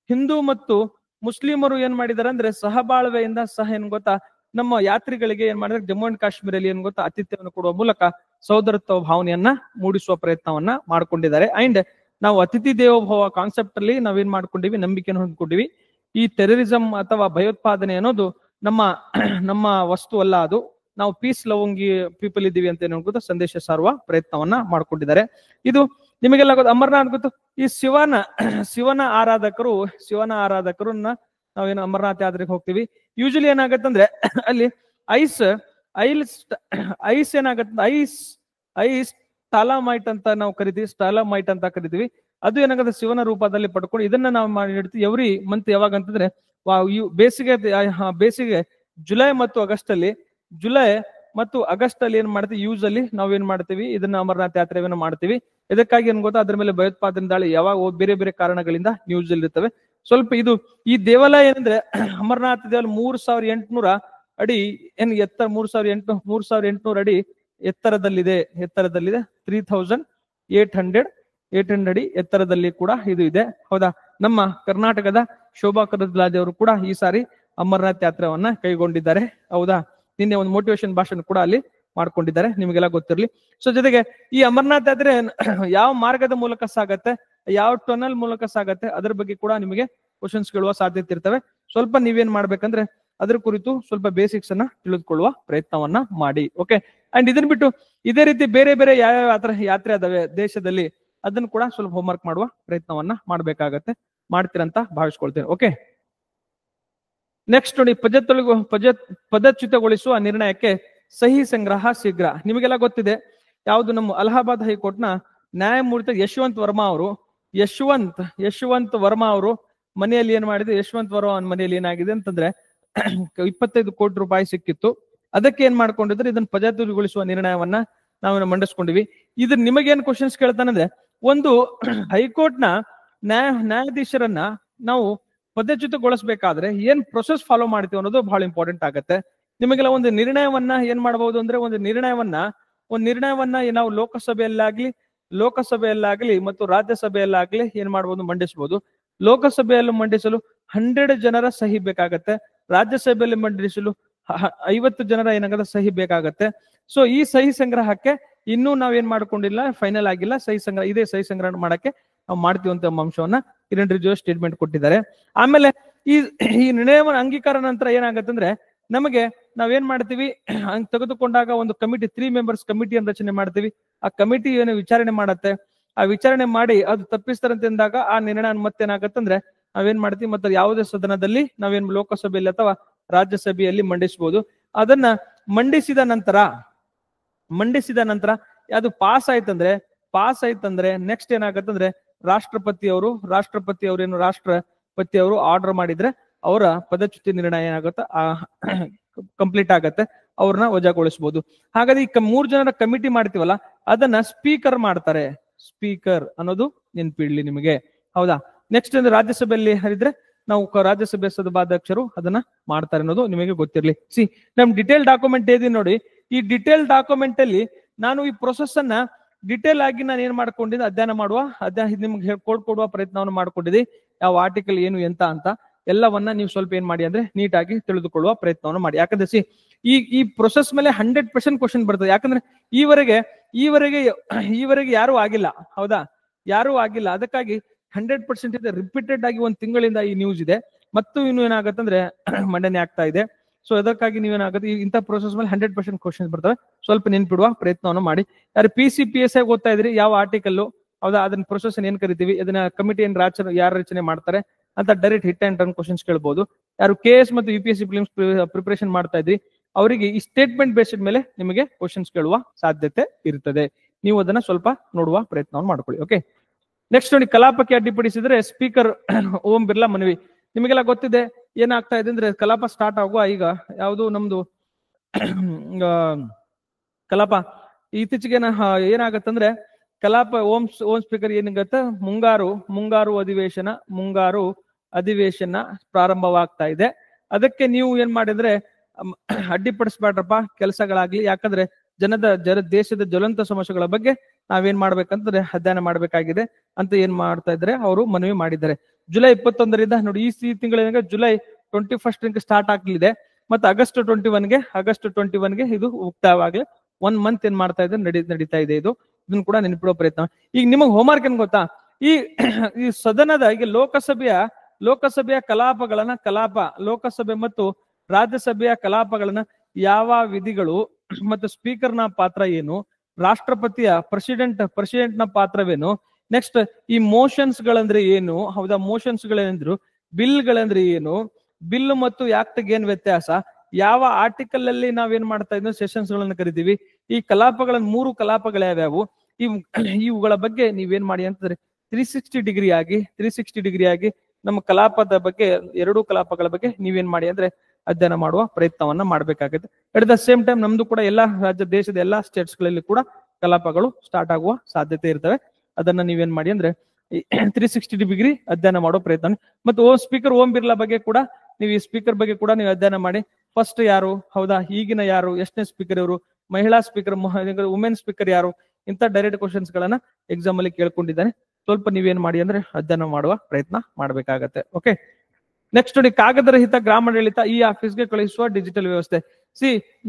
Speaker 1: ಹಿಂದೂ ಮತ್ತು ಮುಸ್ಲಿಮರು ಏನ್ ಮಾಡಿದಾರೆ ಅಂದ್ರೆ ಸಹಬಾಳ್ವೆಯಿಂದ ಏನ್ ಗೊತ್ತಾ ನಮ್ಮ ಯಾತ್ರಿಗಳಿಗೆ ಏನ್ ಮಾಡಿದ್ರೆ ಜಮ್ಮು ಅಂಡ್ ಕಾಶ್ಮೀರಲ್ಲಿ ಏನ್ ಗೊತ್ತಾ ಆತಿಥ್ಯವನ್ನು ಕೊಡುವ ಮೂಲಕ ಸೋದರತ್ವ ಭಾವನೆಯನ್ನ ಮೂಡಿಸುವ ಪ್ರಯತ್ನವನ್ನ ಮಾಡ್ಕೊಂಡಿದ್ದಾರೆ. ಅಂಡ್ ನಾವು ಅತಿಥಿ ದೇವೋಭವ ಕಾನ್ಸೆಪ್ಟ್ ಅಲ್ಲಿ ನಾವೇನ್ ಮಾಡ್ಕೊಂಡಿವಿ, ನಂಬಿಕೆಯನ್ನು ಹೊಂದ್ಕೊಂಡಿವಿ. ಈ ಟೆರರಿಸಂ ಅಥವಾ ಭಯೋತ್ಪಾದನೆ ಅನ್ನೋದು ನಮ್ಮ ವಸ್ತು ಅಲ್ಲ, ಅದು ನಾವು ಪೀಸ್ ಲವಿಂಗ್ ಪೀಪಲ್ ಇದ್ದೀವಿ ಅಂತ ಏನು ಸಂದೇಶ ಸಾರುವ ಪ್ರಯತ್ನವನ್ನ ಮಾಡ್ಕೊಂಡಿದ್ದಾರೆ. ಇದು ನಿಮಗೆಲ್ಲ ಗೊತ್ತು, ಅಮರನಾಥ್ ಗೊತ್ತು. ಈ ಶಿವನ ಆರಾಧಕರನ್ನ ನಾವೇನು ಅಮರನಾಥ್ ಯಾತ್ರೆಗೆ ಹೋಗ್ತೀವಿ. ಯೂಶಲಿ ಏನಾಗತ್ತಂದ್ರೆ ಅಲ್ಲಿ ಐಸ್ ಏನಾಗತ್ತೆ, ಐಸ್ ಸ್ಟಾಲಮೈಟ್ ಅಂತ ನಾವು ಕರಿತೀವಿ. ಅದು ಏನಾಗುತ್ತೆ, ಶಿವನ ರೂಪದಲ್ಲಿ ಪಡ್ಕೊಂಡು ಇದನ್ನ ನಾವು ಮಾಡಿರ್ತೀವಿ ಎವ್ರಿ ಮಂತ್. ಯಾವಾಗ ಅಂತಂದ್ರೆ ಬೇಸಿಗೆ ಜುಲೈ ಮತ್ತು ಆಗಸ್ಟ್ ಅಲ್ಲಿ ಏನ್ ಮಾಡ್ತೀವಿ, ಯೂಸಲಿ ನಾವೇನ್ ಮಾಡ್ತೀವಿ, ಇದನ್ನ ಅಮರನಾಥ್ ಯಾತ್ರೆಯನ್ನು ಮಾಡ್ತೀವಿ. ಇದಕ್ಕಾಗಿ ಏನ್ ಗೊತ್ತಾ, ಅದ್ರ ಮೇಲೆ ಭಯೋತ್ಪಾದನೆ ದಾಳಿ ಯಾವಾಗ ಬೇರೆ ಬೇರೆ ಕಾರಣಗಳಿಂದ ನ್ಯೂಸ್ ಅಲ್ಲಿ ಇರ್ತವೆ. ಸ್ವಲ್ಪ ಈ ದೇವಾಲಯ ಏನಂದ್ರೆ ಅಮರನಾಥ್ ದೇವಾಲಯ 3800 ಅಡಿ ಏನ್ ಎತ್ತರ, 3800 ಅಡಿ ಎತ್ತರದಲ್ಲಿದೆ. 3800 ಅಡಿ ಎತ್ತರದಲ್ಲಿ ಕೂಡ ಇದು ಇದೆ. ಹೌದಾ, ನಮ್ಮ ಕರ್ನಾಟಕದ ಶೋಭಾ ಕರಂದ್ಲಾಜೆ ಅವರು ಕೂಡ ಈ ಸಾರಿ ಅಮರನಾಥ್ ಯಾತ್ರೆಯನ್ನ ಕೈಗೊಂಡಿದ್ದಾರೆ. ಹೌದಾ, ನಿನ್ನೆ ಒಂದು ಮೋಟಿವೇಶನ್ ಭಾಷಣ ಕೂಡ ಅಲ್ಲಿ ಮಾಡ್ಕೊಂಡಿದ್ದಾರೆ, ನಿಮಗೆಲ್ಲ ಗೊತ್ತಿರಲಿ. ಸೊ ಜೊತೆಗೆ ಈ ಅಮರನಾಥ್ ಯಾತ್ರೆ ಯಾವ ಮಾರ್ಗದ ಮೂಲಕ ಸಾಗತ್ತೆ, ಯಾವ ಟನಲ್ ಮೂಲಕ ಸಾಗತ್ತೆ, ಅದ್ರ ಬಗ್ಗೆ ಕೂಡ ನಿಮಗೆ ಕ್ವಶನ್ಸ್ ಕೇಳುವ ಸಾಧ್ಯತೆ ಇರ್ತವೆ. ಸ್ವಲ್ಪ ನೀವೇನ್ ಮಾಡ್ಬೇಕಂದ್ರೆ ಅದ್ರ ಕುರಿತು ಸ್ವಲ್ಪ ಬೇಸಿಕ್ಸ್ ಅನ್ನ ತಿಳಿದುಕೊಳ್ಳುವ ಪ್ರಯತ್ನವನ್ನ ಮಾಡಿ. ಓಕೆ, ಅಂಡ್ ಇದನ್ ಬಿಟ್ಟು ಇದೇ ರೀತಿ ಬೇರೆ ಬೇರೆ ಯಾವ ಯಾತ್ರೆ ಅದಾವೆ ದೇಶದಲ್ಲಿ, ಅದನ್ನು ಕೂಡ ಸ್ವಲ್ಪ ಹೋಮ್ವರ್ಕ್ ಮಾಡುವ ಪ್ರಯತ್ನವನ್ನ ಮಾಡ್ಬೇಕಾಗತ್ತೆ. ಮಾಡ್ತೀರಂತ ಭಾವಿಸ್ಕೊಳ್ತೇನೆ. ಓಕೆ, ನೆಕ್ಸ್ಟ್ ನೋಡಿ, ಪದಚ್ಯುತಗೊಳಿಸುವ ನಿರ್ಣಯಕ್ಕೆ ಸಹಿ ಸಂಗ್ರಹ ಶೀಘ್ರ. ನಿಮಗೆಲ್ಲ ಗೊತ್ತಿದೆ, ಯಾವುದು ನಮ್ಮ ಅಲಹಾಬಾದ್ ಹೈಕೋರ್ಟ್ನ ನ್ಯಾಯಮೂರ್ತಿ ಯಶವಂತ್ ವರ್ಮಾ ಅವರು ಮನೆಯಲ್ಲಿ ಏನ್ ಮಾಡಿದ್ರು, ಯಶವಂತ್ ವರ್ಮಾ ಮನೆಯಲ್ಲಿ ಏನಾಗಿದೆ ಅಂತಂದ್ರೆ 25 ಕೋಟಿ ರೂಪಾಯಿ ಸಿಕ್ಕಿತ್ತು. ಅದಕ್ಕೆ ಏನ್ ಮಾಡ್ಕೊಂಡಿದ್ರೆ ಇದನ್ನ ಪದಚ್ಯುತಗೊಳಿಸುವ ನಿರ್ಣಯವನ್ನ ನಾವು ಮಂಡಿಸ್ಕೊಂಡಿವಿ. ಇದ್ರ ನಿಮಗೇನ್ ಕ್ವಶನ್ಸ್ ಕೇಳ್ತಾನಂದ್ರೆ, ಒಂದು ಹೈಕೋರ್ಟ್ನ ನ್ಯಾಯಾಧೀಶರನ್ನ ನಾವು ಪದಚ್ಯುತಗೊಳಿಸಬೇಕಾದ್ರೆ ಏನ್ ಪ್ರೊಸೆಸ್ ಫಾಲೋ ಮಾಡ್ತೀವಿ ಅನ್ನೋದು ಬಹಳ ಇಂಪಾರ್ಟೆಂಟ್ ಆಗುತ್ತೆ. ನಿಮಗೆಲ್ಲ ಒಂದು ನಿರ್ಣಯವನ್ನ ಏನ್ ಮಾಡಬಹುದು ಅಂದ್ರೆ, ಒಂದು ನಿರ್ಣಯವನ್ನ ನಾವು ಲೋಕಸಭೆಯಲ್ಲಾಗ್ಲಿ ಮತ್ತು ರಾಜ್ಯಸಭೆಯಲ್ಲಾಗ್ಲಿ ಏನ್ ಮಾಡಬಹುದು, ಮಂಡಿಸಬಹುದು. ಲೋಕಸಭೆಯಲ್ಲಿ ಮಂಡಿಸಲು 100 ಜನರ ಸಹಿ ಬೇಕಾಗತ್ತೆ. ರಾಜ್ಯಸಭೆಯಲ್ಲಿ ಮಂಡಿಸಲು 50 ಜನರ ಏನಾಗತ್ತೆ ಸಹಿ ಬೇಕಾಗತ್ತೆ. ಸೊ ಈ ಸಹಿ ಸಂಗ್ರಹಕ್ಕೆ ಇನ್ನೂ ನಾವೇನ್ ಮಾಡ್ಕೊಂಡಿಲ್ಲ, ಫೈನಲ್ ಆಗಿಲ್ಲ. ಇದೇ ಸಹಿ ಸಂಗ್ರಹ ಮಾಡಕ್ಕೆ ನಾವು ಮಾಡ್ತೀವಿ ಅಂತ ಅಂಶವನ್ನ ಕಿರಣ್ ರಿಜಿಜು ಸ್ಟೇಟ್ಮೆಂಟ್ ಕೊಟ್ಟಿದ್ದಾರೆ. ಆಮೇಲೆ ಈ ನಿರ್ಣಯವನ್ನು ಅಂಗೀಕಾರ ನಂತರ ಏನಾಗತ್ತಂದ್ರೆ, ನಮಗೆ ನಾವೇನ್ ಮಾಡ್ತೀವಿ, ತೆಗೆದುಕೊಂಡಾಗ ಒಂದು ಕಮಿಟಿ 3 ಮೆಂಬರ್ಸ್ ಕಮಿಟಿಯನ್ನು ರಚನೆ ಮಾಡ್ತೀವಿ. ಆ ಕಮಿಟಿ ಏನು ವಿಚಾರಣೆ ಮಾಡತ್ತೆ, ಆ ವಿಚಾರಣೆ ಮಾಡಿ ಅದು ತಪ್ಪಿಸ್ತಾರಂತ ಎಂದಾಗ ಆ ನಿರ್ಣಯ ಮತ್ತೇನಾಗತ್ತಂದ್ರೆ ನಾವೇನ್ ಮಾಡ್ತೀವಿ, ಮತ್ತೆ ಯಾವುದೇ ಸದನದಲ್ಲಿ ನಾವೇನ್ ಲೋಕಸಭೆಯಲ್ಲಿ ಅಥವಾ ರಾಜ್ಯಸಭೆಯಲ್ಲಿ ಮಂಡಿಸಬಹುದು. ಅದನ್ನ ಮಂಡಿಸಿದ ನಂತರ ಅದು ಪಾಸ್ ಆಯ್ತಂದ್ರೆ ನೆಕ್ಸ್ಟ್ ಏನಾಗತ್ತಂದ್ರೆ ರಾಷ್ಟ್ರಪತಿ ಅವರು ಆರ್ಡರ್ ಮಾಡಿದ್ರೆ ಅವರ ಪದಚ್ಯುತಿ ನಿರ್ಣಯ ಏನಾಗುತ್ತೆ ಕಂಪ್ಲೀಟ್ ಆಗತ್ತೆ, ಅವ್ರನ್ನ ವಜಾಗೊಳಿಸಬಹುದು. ಹಾಗಾದ್ರೆ ಈ 3 ಜನರ ಕಮಿಟಿ ಮಾಡ್ತೀವಲ್ಲ, ಅದನ್ನ ಸ್ಪೀಕರ್ ಮಾಡ್ತಾರೆ. ಸ್ಪೀಕರ್ ಅನ್ನೋದು ನೆನ್ಪಿಡ್ಲಿ ನಿಮಗೆ. ಹೌದಾ, ನೆಕ್ಸ್ಟ್ ಅಂದ್ರೆ ರಾಜ್ಯಸಭೆಯಲ್ಲಿ ಹರಿದ್ರೆ ನಾವು ರಾಜ್ಯಸಭೆ ಸಭಾಧ್ಯಕ್ಷರು ಅದನ್ನ ಮಾಡ್ತಾರೆ ಅನ್ನೋದು ನಿಮಗೆ ಗೊತ್ತಿರ್ಲಿ. ನಮ್ ಡಿಟೇಲ್ ಡಾಕ್ಯುಮೆಂಟ್ ಏದಿ ನೋಡಿ, ಈ ಡಿಟೇಲ್ ಡಾಕ್ಯುಮೆಂಟ್ ಅಲ್ಲಿ ನಾನು ಈ ಪ್ರೊಸೆಸ್ ಅನ್ನ ಡಿಟೇಲ್ ಆಗಿ ನಾನು ಏನ್ ಮಾಡ್ಕೊಂಡಿದ್ದೆ, ನಿಮ್ಗೆ ಕೊಡುವ ಪ್ರಯತ್ನವನ್ನು ಮಾಡ್ಕೊಂಡಿದ್ದೆ. ಯಾವ ಆರ್ಟಿಕಲ್ ಏನು ಎಂತ ಅಂತ ಎಲ್ಲವನ್ನ ನೀವು ಸ್ವಲ್ಪ ಏನ್ ಮಾಡಿ ಅಂದ್ರೆ ನೀಟಾಗಿ ತಿಳಿದುಕೊಳ್ಳುವ ಪ್ರಯತ್ನವನ್ನು ಮಾಡಿ. ಯಾಕಂದ್ರೆ ಈ ಪ್ರೊಸೆಸ್ ಮೇಲೆ 100% ಕ್ವಶನ್ ಬರ್ತದೆ. ಯಾಕಂದ್ರೆ ಈವರೆಗೆ ಯಾರು ಆಗಿಲ್ಲ. ಹೌದಾ, ಯಾರು ಆಗಿಲ್ಲ. ಅದಕ್ಕಾಗಿ 100% ಇದೆ. ರಿಪೀಟೆಡ್ ಆಗಿ 1 ತಿಂಗಳಿಂದ ಈ ನ್ಯೂಸ್ ಇದೆ, ಮತ್ತು ಇನ್ನು ಏನಾಗತ್ತಂದ್ರೆ ಮಂಡನೆ ಆಗ್ತಾ ಇದೆ. ಸೊ ಅದಕ್ಕಾಗಿ ನೀವೇನಾಗುತ್ತೆ, ಇಂಥ ಪ್ರೊಸೆಸ್ ಮೇಲೆ 100% ಕ್ವಶನ್ಸ್ ಬರ್ತವೆ. ಸ್ವಲ್ಪ ನೆನ್ಪಿಡುವ ಪ್ರಯತ್ನವನ್ನು ಮಾಡಿ. ಯಾರು PCPSI ಓದ್ತಾ ಇದ್ರಿ, ಯಾವ ಆರ್ಟಿಕಲ್, ಹೌದಾ, ಅದನ್ನ ಪ್ರೊಸೆಸ್ ಏನ್ ಕರಿತೀವಿ, ಇದನ್ನ ಕಮಿಟಿ ಯಾರು ರಚನೆ ಮಾಡ್ತಾರೆ ಅಂತ direct hit and run questions ಕೇಳಬಹುದು. ಯಾರು KS ಮತ್ತು UPSC ಫಿಲಿಮ್ಸ್ ಪ್ರಿಪರೇಷನ್ ಮಾಡ್ತಾ ಇದ್ರಿ, ಅವರಿಗೆ ಈ ಸ್ಟೇಟ್ಮೆಂಟ್ ಬೇಸ್ಡ್ ಮೇಲೆ ನಿಮಗೆ ಕ್ವಶನ್ಸ್ ಕೇಳುವ ಸಾಧ್ಯತೆ ಇರ್ತದೆ. ನೀವು ಅದನ್ನ ಸ್ವಲ್ಪ ನೋಡುವ ಪ್ರಯತ್ನವನ್ನು ಮಾಡ್ಕೊಳ್ಳಿ. ಓಕೆ, ನೆಕ್ಸ್ಟ್ ನೋಡಿ, ಕಲಾಪಕ್ಕೆ ಅಡ್ಡಿಪಡಿಸಿದ್ರೆ ಸ್ಪೀಕರ್ ಓಂ ಬಿರ್ಲಾ ಮನವಿ. ನಿಮಗೆಲ್ಲ ಗೊತ್ತಿದೆ ಏನಾಗ್ತಾ ಇದೆ ಅಂದ್ರೆ, ಕಲಾಪ ಸ್ಟಾರ್ಟ್ ಆಗುವ ಈಗ ಯಾವುದು ನಮ್ದು ಕಲಾಪ ಇತ್ತೀಚೆಗೆ ಏನಾಗತ್ತಂದ್ರೆ, ಕಲಾಪ ಓಂ ಸ್ಪೀಕರ್ ಏನಾಗತ್ತೆ, ಮುಂಗಾರು ಅಧಿವೇಶನ ಪ್ರಾರಂಭವಾಗ್ತಾ ಇದೆ. ಅದಕ್ಕೆ ನೀವು ಏನ್ ಮಾಡಿದ್ರೆ ಅಡ್ಡಿಪಡಿಸ್ಬೇಡ್ರಪ್ಪ ಕೆಲಸಗಳಾಗ್ಲಿ. ಯಾಕಂದ್ರೆ ದೇಶದ ಜ್ವಲಂತ ಸಮಸ್ಯೆಗಳ ಬಗ್ಗೆ ನಾವೇನ್ ಮಾಡ್ಬೇಕಂದ್ರೆ ಅಧ್ಯಯನ ಮಾಡ್ಬೇಕಾಗಿದೆ ಅಂತ ಏನ್ ಮಾಡ್ತಾ ಇದ್ರೆ ಅವರು ಮನವಿ ಮಾಡಿದ್ದಾರೆ. ಜುಲೈ 21ರಿಂದ ನೋಡಿ, ಈ ತಿಂಗಳ ಜುಲೈ 21 ಸ್ಟಾರ್ಟ್ ಆಗ್ಲಿದೆ, ಮತ್ತೆ ಆಗಸ್ಟ್ 21ಗೆ ಇದು ಮುಕ್ತಾಯವಾಗ್ಲಿ 1 ಮಂತ್ ಏನ್ ಮಾಡ್ತಾ ಇದೆ ನಡೀತಾ ಇದೆ. ಇದನ್ನ ಕೂಡ ನೆನಪಿಡೋ ಪ್ರಯತ್ನ. ಈಗ ನಿಮಗೆ ಹೋಮ್ವರ್ಕ್ ಏನ್ ಗೊತ್ತಾ, ಈ ಸದನದ ಈಗ ಲೋಕಸಭೆಯ ಲೋಕಸಭೆ ಮತ್ತು ರಾಜ್ಯಸಭೆಯ ಕಲಾಪಗಳನ್ನ ಯಾವ ವಿಧಿಗಳು ಮತ್ತು ಸ್ಪೀಕರ್ನ ಪಾತ್ರ ಏನು, ರಾಷ್ಟ್ರಪತಿಯ ಪ್ರೆಸಿಡೆಂಟ್ ನ ಪಾತ್ರವೇನು, ನೆಕ್ಸ್ಟ್ ಈ ಮೋಷನ್ಸ್ ಗಳಂದ್ರೆ ಏನು, ಹೌದಾ, ಮೋಷನ್ಸ್ ಗಳೇಂದ್ರು, ಬಿಲ್ ಗಳಂದ್ರೆ ಏನು, ಬಿಲ್ ಮತ್ತು ಆಕ್ಟ್ ಏನ್ ವ್ಯತ್ಯಾಸ, ಯಾವ ಆರ್ಟಿಕಲ್ ಅಲ್ಲಿ ನಾವೇನ್ ಮಾಡ್ತಾ ಇದ್ವಿ ಸೆಷನ್ಸ್ ಗಳನ್ನ ಕರಿತೀವಿ, ಈ ಕಲಾಪಗಳನ್ನ 3 ಕಲಾಪಗಳು ಯಾವ್ಯಾವು, ಇವುಗಳ ಬಗ್ಗೆ ನೀವೇನ್ ಮಾಡಿ ಅಂತಂದ್ರೆ 360 ಡಿಗ್ರಿ ಆಗಿ ನಮ್ಮ ಕಲಾಪದ ಬಗ್ಗೆ 2 ಕಲಾಪಗಳ ಬಗ್ಗೆ ನೀವೇನ್ ಮಾಡಿ ಅಂದ್ರೆ ಅಧ್ಯಯನ ಮಾಡುವ ಪ್ರಯತ್ನವನ್ನ ಮಾಡ್ಬೇಕಾಗುತ್ತೆ. ಅಟ್ ದ ಸೇಮ್ ಟೈಮ್ ನಮ್ದು ಕೂಡ ಎಲ್ಲಾ ದೇಶದ ಎಲ್ಲಾ ಸ್ಟೇಟ್ಸ್ ಗಳಲ್ಲಿ ಕೂಡ ಕಲಾಪಗಳು ಸ್ಟಾರ್ಟ್ ಆಗುವ ಸಾಧ್ಯತೆ ಇರ್ತವೆ. ಅದನ್ನ ನೀವೇನ್ ಮಾಡಿ ಅಂದ್ರೆ 360 ಡಿಗ್ರಿ ಅಧ್ಯಯನ ಮಾಡೋ ಪ್ರಯತ್ನ. ಮತ್ತು ಸ್ಪೀಕರ್ ಓಂ ಬಿರ್ಲಾ ಬಗ್ಗೆ ಕೂಡ ನೀವು ಈ ಸ್ಪೀಕರ್ ಬಗ್ಗೆ ಕೂಡ ನೀವು ಅಧ್ಯಯನ ಮಾಡಿ. ಫಸ್ಟ್ ಯಾರು, ಹೌದಾ, ಈಗಿನ ಯಾರು, ಎಷ್ಟನೇ ಸ್ಪೀಕರ್ ಇವರು, ಮಹಿಳಾ ಸ್ಪೀಕರ್, ವುಮೆನ್ ಸ್ಪೀಕರ್ ಯಾರು, ಇಂಥ ಡೈರೆಕ್ಟ್ ಕ್ವಶನ್ಸ್ ಗಳನ್ನ ಎಕ್ಸಾಮ್ ಅಲ್ಲಿ ಕೇಳ್ಕೊಂಡಿದ್ದಾನೆ. ಸ್ವಲ್ಪ ನೀವೇನ್ ಮಾಡಿ ಅಂದ್ರೆ ಅಧ್ಯಯನ ಮಾಡುವ ಪ್ರಯತ್ನ ಮಾಡ್ಬೇಕಾಗತ್ತೆ. ಓಕೆ, ನೆಕ್ಸ್ಟ್ ನೋಡಿ, ಕಾಗದರಹಿತ ಗ್ರಾಮಾಡಳಿತ ಈ ಆಫೀಸ್ಗೆ ಕಳುಹಿಸುವ ಡಿಜಿಟಲ್ ವ್ಯವಸ್ಥೆ.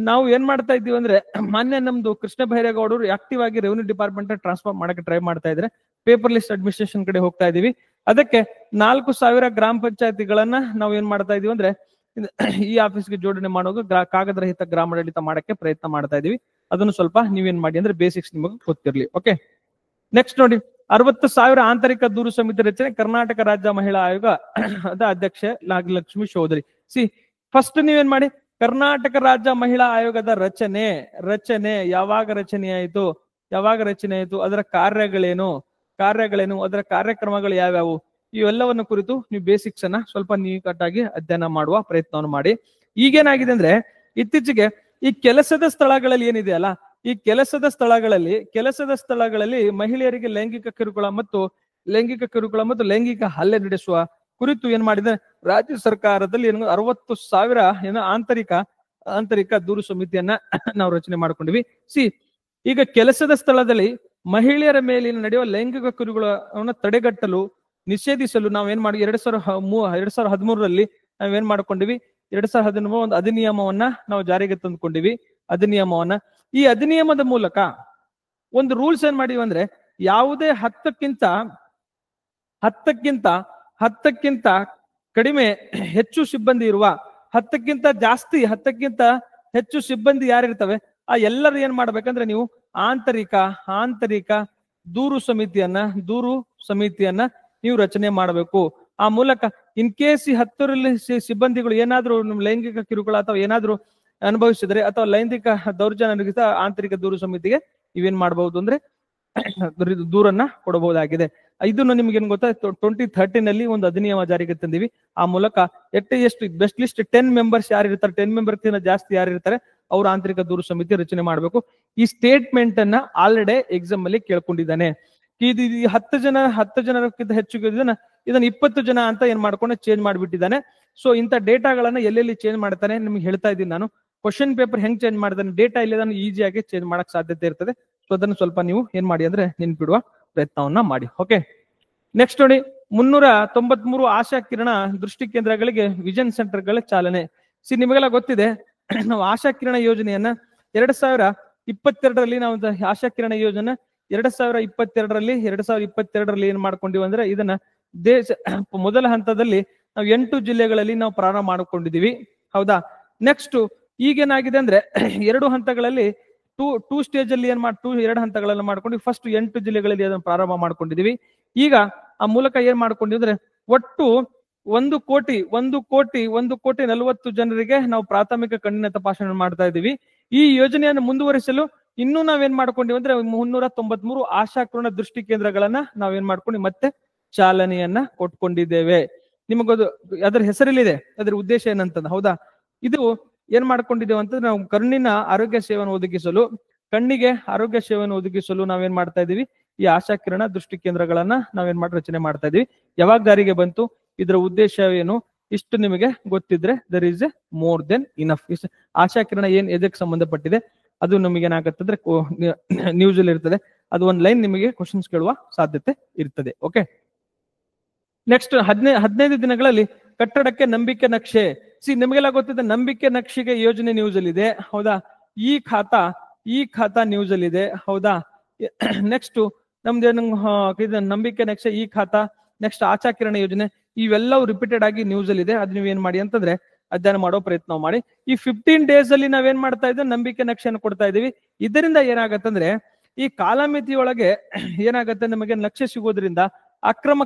Speaker 1: ನಾವು ಏನ್ ಮಾಡ್ತಾ ಇದ್ದೀವಿ ಅಂದ್ರೆ, ಮಾನ್ಯ ನಮ್ದು ಕೃಷ್ಣ ಬೈರೇಗೌಡರು ಆಕ್ಟಿವ್ ಆಗಿ ರೆವಿನ್ಯೂ ಡಿಪಾರ್ಟ್ಮೆಂಟ್ ಟ್ರಾನ್ಸ್ಫರ್ ಮಾಡಕ್ಕೆ ಟ್ರೈ ಮಾಡ್ತಾ ಇದ್ರೆ, ಪೇಪರ್ ಲಿಸ್ಟ್ ಅಡ್ಮಿನಿಸ್ಟ್ರೇಷನ್ ಕಡೆ ಹೋಗ್ತಾ ಇದೀವಿ. ಅದಕ್ಕೆ 4000 ಗ್ರಾಮ ಪಂಚಾಯತಿಗಳನ್ನ ನಾವು ಏನ್ ಮಾಡ್ತಾ ಇದೀವಿ ಅಂದ್ರೆ ಈ ಆಫೀಸ್ಗೆ ಜೋಡಣೆ ಮಾಡೋದು, ಕಾಗದರಹಿತ ಗ್ರಾಮಾಡಳಿತ ಮಾಡಕ್ಕೆ ಪ್ರಯತ್ನ ಮಾಡ್ತಾ ಇದೀವಿ. ಅದನ್ನು ಸ್ವಲ್ಪ ನೀವೇನ್ ಮಾಡಿ ಅಂದ್ರೆ ಬೇಸಿಕ್ಸ್ ನಿಮಗೆ ಗೊತ್ತಿರ್ಲಿ. ಓಕೆ, ನೆಕ್ಸ್ಟ್ ನೋಡಿ, 60,000 ಆಂತರಿಕ ದೂರು ಸಮಿತಿ ರಚನೆ, ಕರ್ನಾಟಕ ರಾಜ್ಯ ಮಹಿಳಾ ಆಯೋಗ ಅಧ್ಯಕ್ಷೆ ನಾಗಲಕ್ಷ್ಮಿ ಚೌಧರಿ. ಫಸ್ಟ್ ನೀವೇನ್ ಮಾಡಿ, ಕರ್ನಾಟಕ ರಾಜ್ಯ ಮಹಿಳಾ ಆಯೋಗದ ರಚನೆ ಯಾವಾಗ ರಚನೆ ಆಯಿತು, ಅದರ ಕಾರ್ಯಗಳೇನು, ಅದರ ಕಾರ್ಯಕ್ರಮಗಳು ಯಾವ್ಯಾವು, ಇವೆಲ್ಲವನ್ನು ಕುರಿತು ನೀವು ಬೇಸಿಕ್ಸ್ ಅನ್ನ ಸ್ವಲ್ಪ ನಿಕಟಾಗಿ ಅಧ್ಯಯನ ಮಾಡುವ ಪ್ರಯತ್ನವನ್ನು ಮಾಡಿ. ಈಗೇನಾಗಿದೆ ಅಂದ್ರೆ, ಇತ್ತೀಚೆಗೆ ಈ ಕೆಲಸದ ಸ್ಥಳಗಳಲ್ಲಿ ಏನಿದೆ ಅಲ್ಲ, ಈ ಕೆಲಸದ ಸ್ಥಳಗಳಲ್ಲಿ ಮಹಿಳೆಯರಿಗೆ ಲೈಂಗಿಕ ಕಿರುಕುಳ ಮತ್ತು ಲೈಂಗಿಕ ಹಲ್ಲೆ ನಡೆಸುವ ಕುರಿತು ಏನ್ ಮಾಡಿದೆ, ರಾಜ್ಯ ಸರ್ಕಾರದಲ್ಲಿ 60,000 ಆಂತರಿಕ ದೂರು ಸಮಿತಿಯನ್ನ ನಾವು ರಚನೆ ಮಾಡ್ಕೊಂಡಿವಿ. ಈಗ ಕೆಲಸದ ಸ್ಥಳದಲ್ಲಿ ಮಹಿಳೆಯರ ಮೇಲೆ ನಡೆಯುವ ಲೈಂಗಿಕ ಕಿರುಕುಳವನ್ನು ತಡೆಗಟ್ಟಲು, ನಿಷೇಧಿಸಲು ನಾವೇನ್ ಮಾಡಿ 2013ರಲ್ಲಿ ನಾವೇನ್ ಮಾಡ್ಕೊಂಡಿವಿ, 2013 ಒಂದು ಅಧಿನಿಯಮವನ್ನ ನಾವು ಜಾರಿಗೆ ತಂದುಕೊಂಡಿವಿ. ಈ ಅಧಿನಿಯಮದ ಮೂಲಕ ಒಂದು ರೂಲ್ಸ್ ಏನ್ ಮಾಡಿವಿ ಅಂದ್ರೆ, ಯಾವುದೇ 10ಕ್ಕಿಂತ ಕಡಿಮೆ ಹೆಚ್ಚು ಸಿಬ್ಬಂದಿ ಇರುವ, 10ಕ್ಕಿಂತ ಹೆಚ್ಚು ಸಿಬ್ಬಂದಿ ಯಾರಿರ್ತವೆ ಆ ಎಲ್ಲರೂ ಏನ್ ಮಾಡ್ಬೇಕಂದ್ರೆ, ನೀವು ಆಂತರಿಕ ದೂರು ಸಮಿತಿಯನ್ನ ನೀವು ರಚನೆ ಮಾಡಬೇಕು. ಆ ಮೂಲಕ ಇನ್ ಕೇಸ್ ಈ 10ರಲ್ಲಿ ಸಿಬ್ಬಂದಿಗಳು ಏನಾದ್ರೂ ಲೈಂಗಿಕ ಕಿರುಕುಳ ಅಥವಾ ಏನಾದ್ರೂ ಅನುಭವಿಸಿದ್ರೆ ಅಥವಾ ಲೈಂಗಿಕ ದೌರ್ಜನ್ಯ ಆಂತರಿಕ ದೂರು ಸಮಿತಿಗೆ ನೀವೇನ್ ಮಾಡಬಹುದು ಅಂದ್ರೆ ದೂರನ್ನ ಕೊಡಬಹುದಾಗಿದೆ. ಇದನ್ನು ನಿಮ್ಗೆ ಏನ್ ಗೊತ್ತಾ, 2013ನಲ್ಲಿ ಒಂದು ಅಧಿನಿಯಮ ಜಾರಿಗೆ ತಂದಿವಿ. ಆ ಮೂಲಕ ಎಷ್ಟು ಬೆಸ್ಟ್ ಲಿಸ್ಟ್ 10 ಮೆಂಬರ್ಸ್ ಯಾರಿರ್ತಾರೆ, 10 ಮೆಂಬರ್ಸ್ಗಿಂತ ಜಾಸ್ತಿ ಯಾರಿರ್ತಾರೆ ಅವ್ರ ಆಂತರಿಕ ದೂರು ಸಮಿತಿ ರಚನೆ ಮಾಡಬೇಕು. ಈ ಸ್ಟೇಟ್ಮೆಂಟ್ ಅನ್ನ ಆಲ್ರೆಡಿ ಎಕ್ಸಾಮ್ ಅಲ್ಲಿ ಕೇಳ್ಕೊಂಡಿದ್ದಾನೆ. ಇದು 10 ಜನಕ್ಕಿಂತ ಹೆಚ್ಚು ಇದನ್ನ 20 ಜನ ಅಂತ ಏನ್ ಮಾಡ್ಕೊಂಡು ಚೇಂಜ್ ಮಾಡ್ಬಿಟ್ಟಿದ್ದಾನೆ. ಸೊ ಇಂಥ ಡೇಟಾಗಳನ್ನ ಎಲ್ಲೆಲ್ಲಿ ಚೇಂಜ್ ಮಾಡ್ತಾನೆ ನಿಮ್ಗೆ ಹೇಳ್ತಾ ಇದ್ದೀನಿ ನಾನು. ಕ್ವಶನ್ ಪೇಪರ್ ಹೆಂಗ್ ಚೇಂಜ್ ಮಾಡ್ತಾನೆ, ಡೇಟಾ ಇಲ್ಲಿ ಈಸಿಯಾಗಿ ಚೇಂಜ್ ಮಾಡಕ್ ಸಾಧ್ಯತೆ ಇರ್ತದೆ. ಸೊ ಅದನ್ನು ಸ್ವಲ್ಪ ನೀವು ಏನ್ ಮಾಡಿ ಅಂದ್ರೆ ನೆನ್ಪಿಡುವ ಪ್ರಯತ್ನವನ್ನ ಮಾಡಿ. ಓಕೆ, ನೆಕ್ಸ್ಟ್ ನೋಡಿ, 393 ಆಶಾ ಕಿರಣ ದೃಷ್ಟಿ ಕೇಂದ್ರಗಳಿಗೆ ವಿಷನ್ ಸೆಂಟರ್ಗಳ ಚಾಲನೆ. ನಿಮಗೆಲ್ಲ ಗೊತ್ತಿದೆ, ನಾವು ಆಶಾ ಕಿರಣ ಯೋಜನೆಯನ್ನ 2022ರಲ್ಲಿ ನಾವು ಆಶಾ ಕಿರಣ ಯೋಜನೆ 2022ರಲ್ಲಿ ಏನ್ ಮಾಡ್ಕೊಂಡಿವಿ ಅಂದ್ರೆ, ಇದನ್ನ ಮೊದಲ ಹಂತದಲ್ಲಿ ನಾವು 8 ಜಿಲ್ಲೆಗಳಲ್ಲಿ ನಾವು ಪ್ರಾರಂಭ ಮಾಡ್ಕೊಂಡಿದೀವಿ. ಹೌದಾ, ನೆಕ್ಸ್ಟ್ ಈಗೇನಾಗಿದೆ ಅಂದ್ರೆ 2 ಹಂತಗಳಲ್ಲಿ ಟೂ ಸ್ಟೇಜ್ ಅಲ್ಲಿ 2 ಹಂತಗಳಲ್ಲಿ ಮಾಡ್ಕೊಂಡು ಫಸ್ಟ್ 8 ಜಿಲ್ಲೆಗಳಲ್ಲಿ ಅದನ್ನು ಪ್ರಾರಂಭ ಮಾಡ್ಕೊಂಡಿದೀವಿ. ಈಗ ಆ ಮೂಲಕ ಏನ್ ಮಾಡ್ಕೊಂಡಿದ್ರೆ ಒಟ್ಟು 1,40,40 ಜನರಿಗೆ ನಾವು ಪ್ರಾಥಮಿಕ ಕಣ್ಣಿನ ತಪಾಸಣೆ ಮಾಡ್ತಾ ಇದೀವಿ. ಈ ಯೋಜನೆಯನ್ನು ಮುಂದುವರಿಸಲು ಇನ್ನೂ ನಾವೇನ್ ಮಾಡ್ಕೊಂಡಿವಿ ಅಂದ್ರೆ 393 ಆಶಾ ಕಿರಣ ದೃಷ್ಟಿ ಕೇಂದ್ರಗಳನ್ನ ನಾವೇನ್ ಮಾಡ್ಕೊಂಡು ಮತ್ತೆ ಚಾಲನೆಯನ್ನ ಕೊಟ್ಕೊಂಡಿದ್ದೇವೆ. ನಿಮಗದು ಅದರ ಹೆಸರಲ್ಲಿದೆ, ಅದರ ಉದ್ದೇಶ ಏನಂತಂದ. ಹೌದಾ, ಇದು ಏನ್ ಮಾಡ್ಕೊಂಡಿದ್ದೇವೆ ಅಂತಂದ್ರೆ, ನಾವು ಕಣ್ಣಿಗೆ ಆರೋಗ್ಯ ಸೇವೆಯನ್ನು ಒದಗಿಸಲು ನಾವೇನ್ ಮಾಡ್ತಾ ಇದೀವಿ, ಈ ಆಶಾ ಕಿರಣ ದೃಷ್ಟಿ ಕೇಂದ್ರಗಳನ್ನ ನಾವೇನ್ ಮಾಡಿ ರಚನೆ ಮಾಡ್ತಾ ಇದೀವಿ. ಯಾವಾಗ ಜಾರಿಗೆ ಬಂತು, ಇದರ ಉದ್ದೇಶ ಏನು, ಇಷ್ಟು ನಿಮಗೆ ಗೊತ್ತಿದ್ರೆ there is a more than enough. Asha Kirana ಎದಕ್ಕೆ ಸಂಬಂಧಪಟ್ಟಿದೆ ಅದು ನಮಗೆ ಏನಾಗತ್ತಂದ್ರೆ ನ್ಯೂಸ್ ಅಲ್ಲಿ ಇರ್ತದೆ. ಅದು ಒಂದ್ ಲೈನ್ ನಿಮಗೆ ಕ್ವಶನ್ಸ್ ಕೇಳುವ ಸಾಧ್ಯತೆ ಇರ್ತದೆ. ಓಕೆ, ನೆಕ್ಸ್ಟ್ 15 ದಿನಗಳಲ್ಲಿ ಕಟ್ಟಡಕ್ಕೆ ನಂಬಿಕೆ ನಕ್ಷೆ. ನಿಮಗೆಲ್ಲ ಗೊತ್ತಿದೆ, ನಂಬಿಕೆ ನಕ್ಷೆಗೆ ಯೋಜನೆ ನ್ಯೂಸ್ ಅಲ್ಲಿ ಇದೆ. ಹೌದಾ, ಈ ಖಾತಾ ಈ ಖಾತಾ ನ್ಯೂಸ್ ಅಲ್ಲಿ ಇದೆ, ಹೌದಾ. ನೆಕ್ಸ್ಟ್ ನಮ್ದೇನು ಇದು ನಂಬಿಕೆ ನೆಕ್ಸ್ಟ್ ಈ ಖಾತಾ, ನೆಕ್ಸ್ಟ್ ಆಚಾಕಿರಣ ಯೋಜನೆ, ಇವೆಲ್ಲವೂ ರಿಪೀಟೆಡ್ ಆಗಿ ನ್ಯೂಸ್ ಅಲ್ಲಿ ಇದೆ. ಅದ್ ನೀವೇನ್ ಮಾಡಿ ಅಂತಂದ್ರೆ ಅಧ್ಯಯನ ಮಾಡೋ ಪ್ರಯತ್ನ ಮಾಡಿ. ಈ 15 ಡೇಸ್ ಅಲ್ಲಿ ನಾವೇನ್ ಮಾಡ್ತಾ ಇದ್ದೇವೆ, ನಂಬಿಕೆ ನಕ್ಷೆಯನ್ನು ಕೊಡ್ತಾ ಇದೀವಿ. ಇದರಿಂದ ಏನಾಗತ್ತಂದ್ರೆ ಈ ಕಾಲಮಿತಿಯೊಳಗೆ ಏನಾಗತ್ತೆ, ನಮಗೆ ನಕ್ಷೆ ಸಿಗೋದ್ರಿಂದ ಅಕ್ರಮ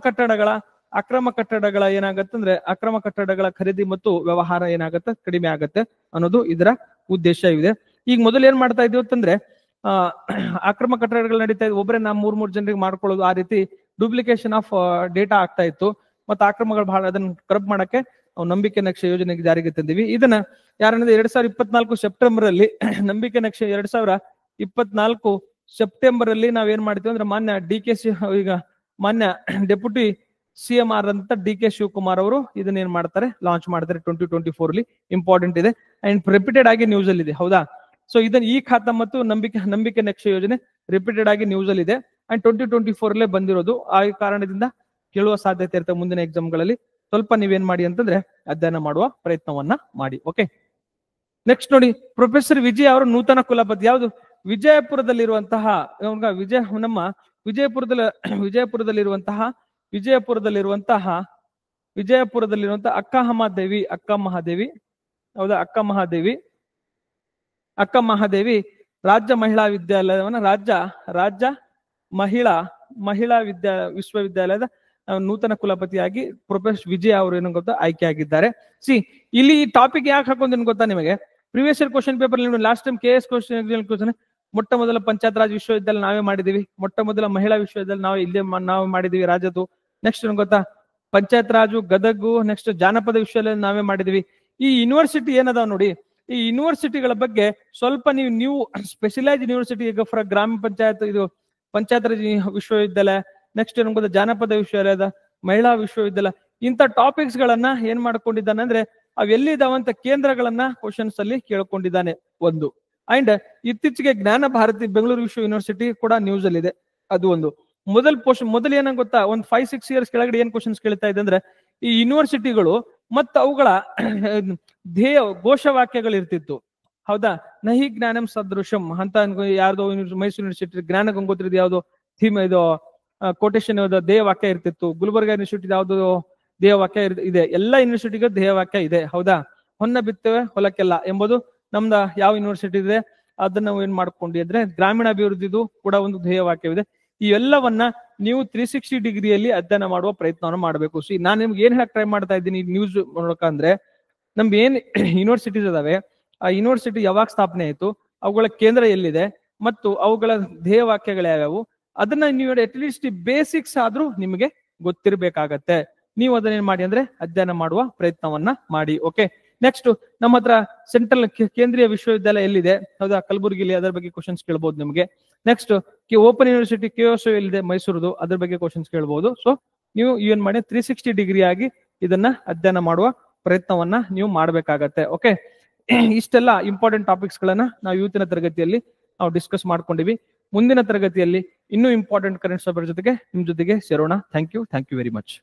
Speaker 1: ಕಟ್ಟಡಗಳ ಏನಾಗತ್ತಂದ್ರೆ ಅಕ್ರಮ ಕಟ್ಟಡಗಳ ಖರೀದಿ ಮತ್ತು ವ್ಯವಹಾರ ಏನಾಗತ್ತೆ, ಕಡಿಮೆ ಆಗತ್ತೆ ಅನ್ನೋದು ಇದರ ಉದ್ದೇಶ ಇದೆ. ಈಗ ಮೊದಲು ಏನ್ ಮಾಡ್ತಾ ಇದೀವಿ ಅಂತಂದ್ರೆ ಅಕ್ರಮ ಕಟ್ಟಡಗಳು ನಡೀತಾ ಇದೆ, ಒಬ್ಬರೇ ನಾ 3 ಜನರಿಗೆ ಮಾಡ್ಕೊಳ್ಳೋದು, ಆ ರೀತಿ ಡೂಪ್ಲಿಕೇಶನ್ ಆಫ್ ಡೇಟಾ ಆಗ್ತಾ ಇತ್ತು. ಮತ್ತೆ ಅಕ್ರಮಗಳು ಬಹಳ, ಅದನ್ನ ಕರಬ್ ಮಾಡಕ್ಕೆ ನಾವು ನಂಬಿಕೆ ನಕ್ಷೆ ಯೋಜನೆಗೆ ಜಾರಿಗೆ ತಂದಿವಿ. ಇದನ್ನ ಯಾರಂದ್ರೆ 2024 ಸೆಪ್ಟೆಂಬರ್ ಅಲ್ಲಿ ನಂಬಿಕೆ ನಕ್ಷೆ 2024 ಸೆಪ್ಟೆಂಬರ್ ಅಲ್ಲಿ ನಾವೇನ್ ಮಾಡ್ತೀವಿ ಅಂದ್ರೆ ಮಾನ್ಯ DK ಈಗ ಮಾನ್ಯ ಡೆಪ್ಯೂಟಿ CMR ಅಂತ DK ಶಿವಕುಮಾರ್ ಅವರು ಇದನ್ನ ಏನ್ ಮಾಡ್ತಾರೆ, ಲಾಂಚ್ ಮಾಡ್ತಾರೆ 2024 ಅಲ್ಲಿ. ಇಂಪಾರ್ಟೆಂಟ್ ಇದೆ ಅಂಡ್ ರಿಪೀಟೆಡ್ ಆಗಿ ನ್ಯೂಸ್ ಅಲ್ಲಿ ಇದೆ, ಹೌದಾ. ಸೊ ಇದನ್ನ ಈ ಖಾತಾ ಮತ್ತು ನಂಬಿಕೆ ನಕ್ಷೆ ಯೋಜನೆ ರಿಪೀಟೆಡ್ ಆಗಿ ನ್ಯೂಸ್ ಅಲ್ಲಿ ಇದೆ ಅಂಡ್ 2024 ಅಲ್ಲೇ ಬಂದಿರೋದು. ಆ ಕಾರಣದಿಂದ ಕೇಳುವ ಸಾಧ್ಯತೆ ಇರುತ್ತೆ ಮುಂದಿನ ಎಕ್ಸಾಮ್ ಗಳಲ್ಲಿ. ಸ್ವಲ್ಪ ನೀವೇನ್ ಮಾಡಿ ಅಂತಂದ್ರೆ ಅಧ್ಯಯನ ಮಾಡುವ ಪ್ರಯತ್ನವನ್ನ ಮಾಡಿ. ಓಕೆ, ನೆಕ್ಸ್ಟ್ ನೋಡಿ, ಪ್ರೊಫೆಸರ್ ವಿಜಯ್ ಅವರು ನೂತನ ಕುಲಪತಿ. ಯಾವುದು? ವಿಜಯಪುರದಲ್ಲಿರುವಂತಹ ನಮ್ಮ ವಿಜಯಪುರದಲ್ಲಿರುವಂತಹ ಅಕ್ಕ ಮಹಾದೇವಿ, ಹೌದಾ, ಅಕ್ಕ ಮಹಾದೇವಿ ರಾಜ್ಯ ಮಹಿಳಾ ವಿದ್ಯಾಲಯವನ್ನ ರಾಜ್ಯ ಮಹಿಳಾ ವಿಶ್ವವಿದ್ಯಾಲಯದ ನೂತನ ಕುಲಪತಿಯಾಗಿ ಪ್ರೊಫೆಸರ್ ವಿಜಯ್ ಅವರು ಏನು ಗೊತ್ತಾ ಆಯ್ಕೆ ಆಗಿದ್ದಾರೆ. ಇಲ್ಲಿ ಈ ಟಾಪಿಕ್ ಯಾಕೆ ಹಾಕೊಂಡ್ ಗೊತ್ತಾ ನಿಮಗೆ, previous year question paper last time KS question ಮೊಟ್ಟ ಮೊದಲ ಪಂಚಾಯತ್ ರಾಜ್ ವಿಶ್ವವಿದ್ಯಾಲಯ ನಾವೇ ಮಾಡಿದೀವಿ, ಮೊಟ್ಟ ಮೊದಲ ಮಹಿಳಾ ವಿಶ್ವವಿದ್ಯಾಲಯ ನಾವು ಮಾಡಿದೀವಿ ರಾಜ್ಯದ್ದು. ನೆಕ್ಸ್ಟ್ ಏನು ಗೊತ್ತಾ, ಪಂಚಾಯತ್ ರಾಜು ಗದಗು, ನೆಕ್ಸ್ಟ್ ಜಾನಪದ ವಿಶ್ವವಿದ್ಯಾಲಯ ನಾವೇ ಮಾಡಿದೀವಿ. ಈ ಯೂನಿವರ್ಸಿಟಿ ಏನದಾವ್ ನೋಡಿ, ಈ ಯೂನಿವರ್ಸಿಟಿಗಳ ಬಗ್ಗೆ ಸ್ವಲ್ಪ ನೀವು ಸ್ಪೆಷಲೈಸ್ ಯೂನಿವರ್ಸಿಟಿ, ಈಗ ಫಾರ್ ಗ್ರಾಮ ಪಂಚಾಯತ್, ಇದು ಪಂಚಾಯತ್ ರಾಜ್ ವಿಶ್ವವಿದ್ಯಾಲಯ, ನೆಕ್ಸ್ಟ್ ಏನು ಗೊತ್ತಾ ಜಾನಪದ ವಿಶ್ವವಿದ್ಯಾಲಯದ ಮಹಿಳಾ ವಿಶ್ವವಿದ್ಯಾಲಯ, ಇಂಥ ಟಾಪಿಕ್ಸ್ ಗಳನ್ನ ಏನ್ ಮಾಡ್ಕೊಂಡಿದ್ದಾನೆ ಅಂದ್ರೆ ಅವೆಲ್ಲಿದಾವಂತ ಕೇಂದ್ರಗಳನ್ನ ಕ್ವಶನ್ಸ್ ಅಲ್ಲಿ ಕೇಳ್ಕೊಂಡಿದ್ದಾನೆ ಒಂದು. ಅಂಡ್ ಇತ್ತೀಚೆಗೆ ಜ್ಞಾನ ಭಾರತಿ ಬೆಂಗಳೂರು ವಿಶ್ವ ಯೂನಿವರ್ಸಿಟಿ ಕೂಡ ನ್ಯೂಸ್ ಅಲ್ಲಿ ಇದೆ, ಅದು ಒಂದು. ಮೊದಲು ಏನ ಗೊತ್ತಾ, ಒಂದ್ 5-6 ಇಯರ್ಸ್ ಕೆಳಗಡೆ ಏನ್ ಕ್ವಶನ್ಸ್ ಕೇಳ್ತಾ ಇದೆ ಅಂದ್ರೆ ಈ ಯೂನಿವರ್ಸಿಟಿಗಳು ಮತ್ತು ಅವುಗಳ ಘೋಷವಾಕ್ಯಗಳು ಇರ್ತಿತ್ತು, ಹೌದಾ. ನಹಿ ಜ್ಞಾನಂ ಸದೃಶಂ ಅಂತ ಯಾವ್ದೋ ಮೈಸೂರು ಯೂನಿವರ್ಸಿಟಿ ಜ್ಞಾನ ಗಂಗೋತ್ರಿದು ಯಾವ್ದೋ ಥೀಮ್, ಇದು ಕೋಟೇಶನ್ ಧ್ಯೇಯವಾಕ್ಯ ಇರ್ತಿತ್ತು. ಗುಲ್ಬರ್ಗಾ ಯೂನಿವರ್ಸಿಟಿ ಯಾವ್ದು ಧ್ಯೇಯವಾಕ್ಯ ಇದೆ, ಎಲ್ಲಾ ಯೂನಿವರ್ಸಿಟಿಗೂ ಧ್ಯೇಯವಾಕ್ಯ ಇದೆ, ಹೌದಾ. ಹೊನ್ನ ಬಿತ್ತವೆ ಹೊಲಕ್ಕೆಲ್ಲ ಎಂಬುದು ನಮ್ದ ಯಾವ ಯೂನಿವರ್ಸಿಟಿ ಇದೆ, ಅದನ್ನ ನಾವು ಏನ್ ಮಾಡ್ಕೊಂಡಿದ್ರೆ ಗ್ರಾಮೀಣಾಭಿವೃದ್ಧಿದು ಕೂಡ ಒಂದು ಧ್ಯೇಯವಾಕ್ಯವಿದೆ. ಈ ಎಲ್ಲವನ್ನ ನೀವು 360 ಡಿಗ್ರಿಯಲ್ಲಿ ಅಧ್ಯಯನ ಮಾಡುವ ಪ್ರಯತ್ನವನ್ನು ಮಾಡಬೇಕು. ನಾನು ನಿಮ್ಗೆ ಏನ್ ಹೇಳಕ್ ಟ್ರೈ ಮಾಡ್ತಾ ಇದ್ದೀನಿ ನ್ಯೂಸ್ ನೋಡಕಂದ್ರೆ, ನಮ್ಗೆ ಏನ್ ಯೂನಿವರ್ಸಿಟೀಸ್ ಇದಾವೆ, ಆ ಯೂನಿವರ್ಸಿಟಿ ಯಾವಾಗ ಸ್ಥಾಪನೆ ಆಯ್ತು, ಅವುಗಳ ಕೇಂದ್ರ ಎಲ್ಲಿದೆ ಮತ್ತು ಅವುಗಳ ಧ್ಯೇಯವಾಕ್ಯಗಳು ಯಾವ್ಯಾವು, ಅದನ್ನ ನೀವು ಅಟ್ಲೀಸ್ಟ್ ಬೇಸಿಕ್ಸ್ ಆದ್ರೂ ನಿಮಗೆ ಗೊತ್ತಿರ್ಬೇಕಾಗತ್ತೆ. ನೀವು ಅದನ್ನ ಏನ್ ಮಾಡಿ ಅಂದ್ರೆ ಅಧ್ಯಯನ ಮಾಡುವ ಪ್ರಯತ್ನವನ್ನ ಮಾಡಿ. ಓಕೆ, ನೆಕ್ಸ್ಟ್ ನಮ್ಮ ಹತ್ರ ಸೆಂಟ್ರಲ್ ಕೇಂದ್ರೀಯ ವಿಶ್ವವಿದ್ಯಾಲಯ ಎಲ್ಲಿದೆ, ಹೌದಾ, ಕಲಬುರಗಿಲಿ, ಅದರ ಬಗ್ಗೆ ಕ್ವಶನ್ಸ್ ಕೇಳಬಹುದು ನಿಮಗೆ. ನೆಕ್ಸ್ಟ್ ಓಪನ್ ಯೂನಿವರ್ಸಿಟಿ KOSU ಎಲ್ಲಿದೆ, ಮೈಸೂರುದು, ಅದ್ರ ಬಗ್ಗೆ ಕ್ವಶನ್ಸ್ ಕೇಳಬಹುದು. ಸೊ ನೀವು ಏನ್ ಮಾಡಿ 360 ಡಿಗ್ರಿ ಆಗಿ ಇದನ್ನ ಅಧ್ಯಯನ ಮಾಡುವ ಪ್ರಯತ್ನವನ್ನ ನೀವು ಮಾಡ್ಬೇಕಾಗತ್ತೆ. ಓಕೆ, ಇಷ್ಟೆಲ್ಲ ಇಂಪಾರ್ಟೆಂಟ್ ಟಾಪಿಕ್ಸ್ ಗಳನ್ನ ನಾವು ಇವತ್ತಿನ ತರಗತಿಯಲ್ಲಿ ನಾವು ಡಿಸ್ಕಸ್ ಮಾಡ್ಕೊಂಡಿವಿ. ಮುಂದಿನ ತರಗತಿಯಲ್ಲಿ ಇನ್ನೂ ಇಂಪಾರ್ಟೆಂಟ್ ಕರೆಂಟ್ ಅಫೇರ್ಸ್ ಜೊತೆಗೆ ನಿಮ್ ಜೊತೆಗೆ ಸೇರೋಣ. Thank you very much.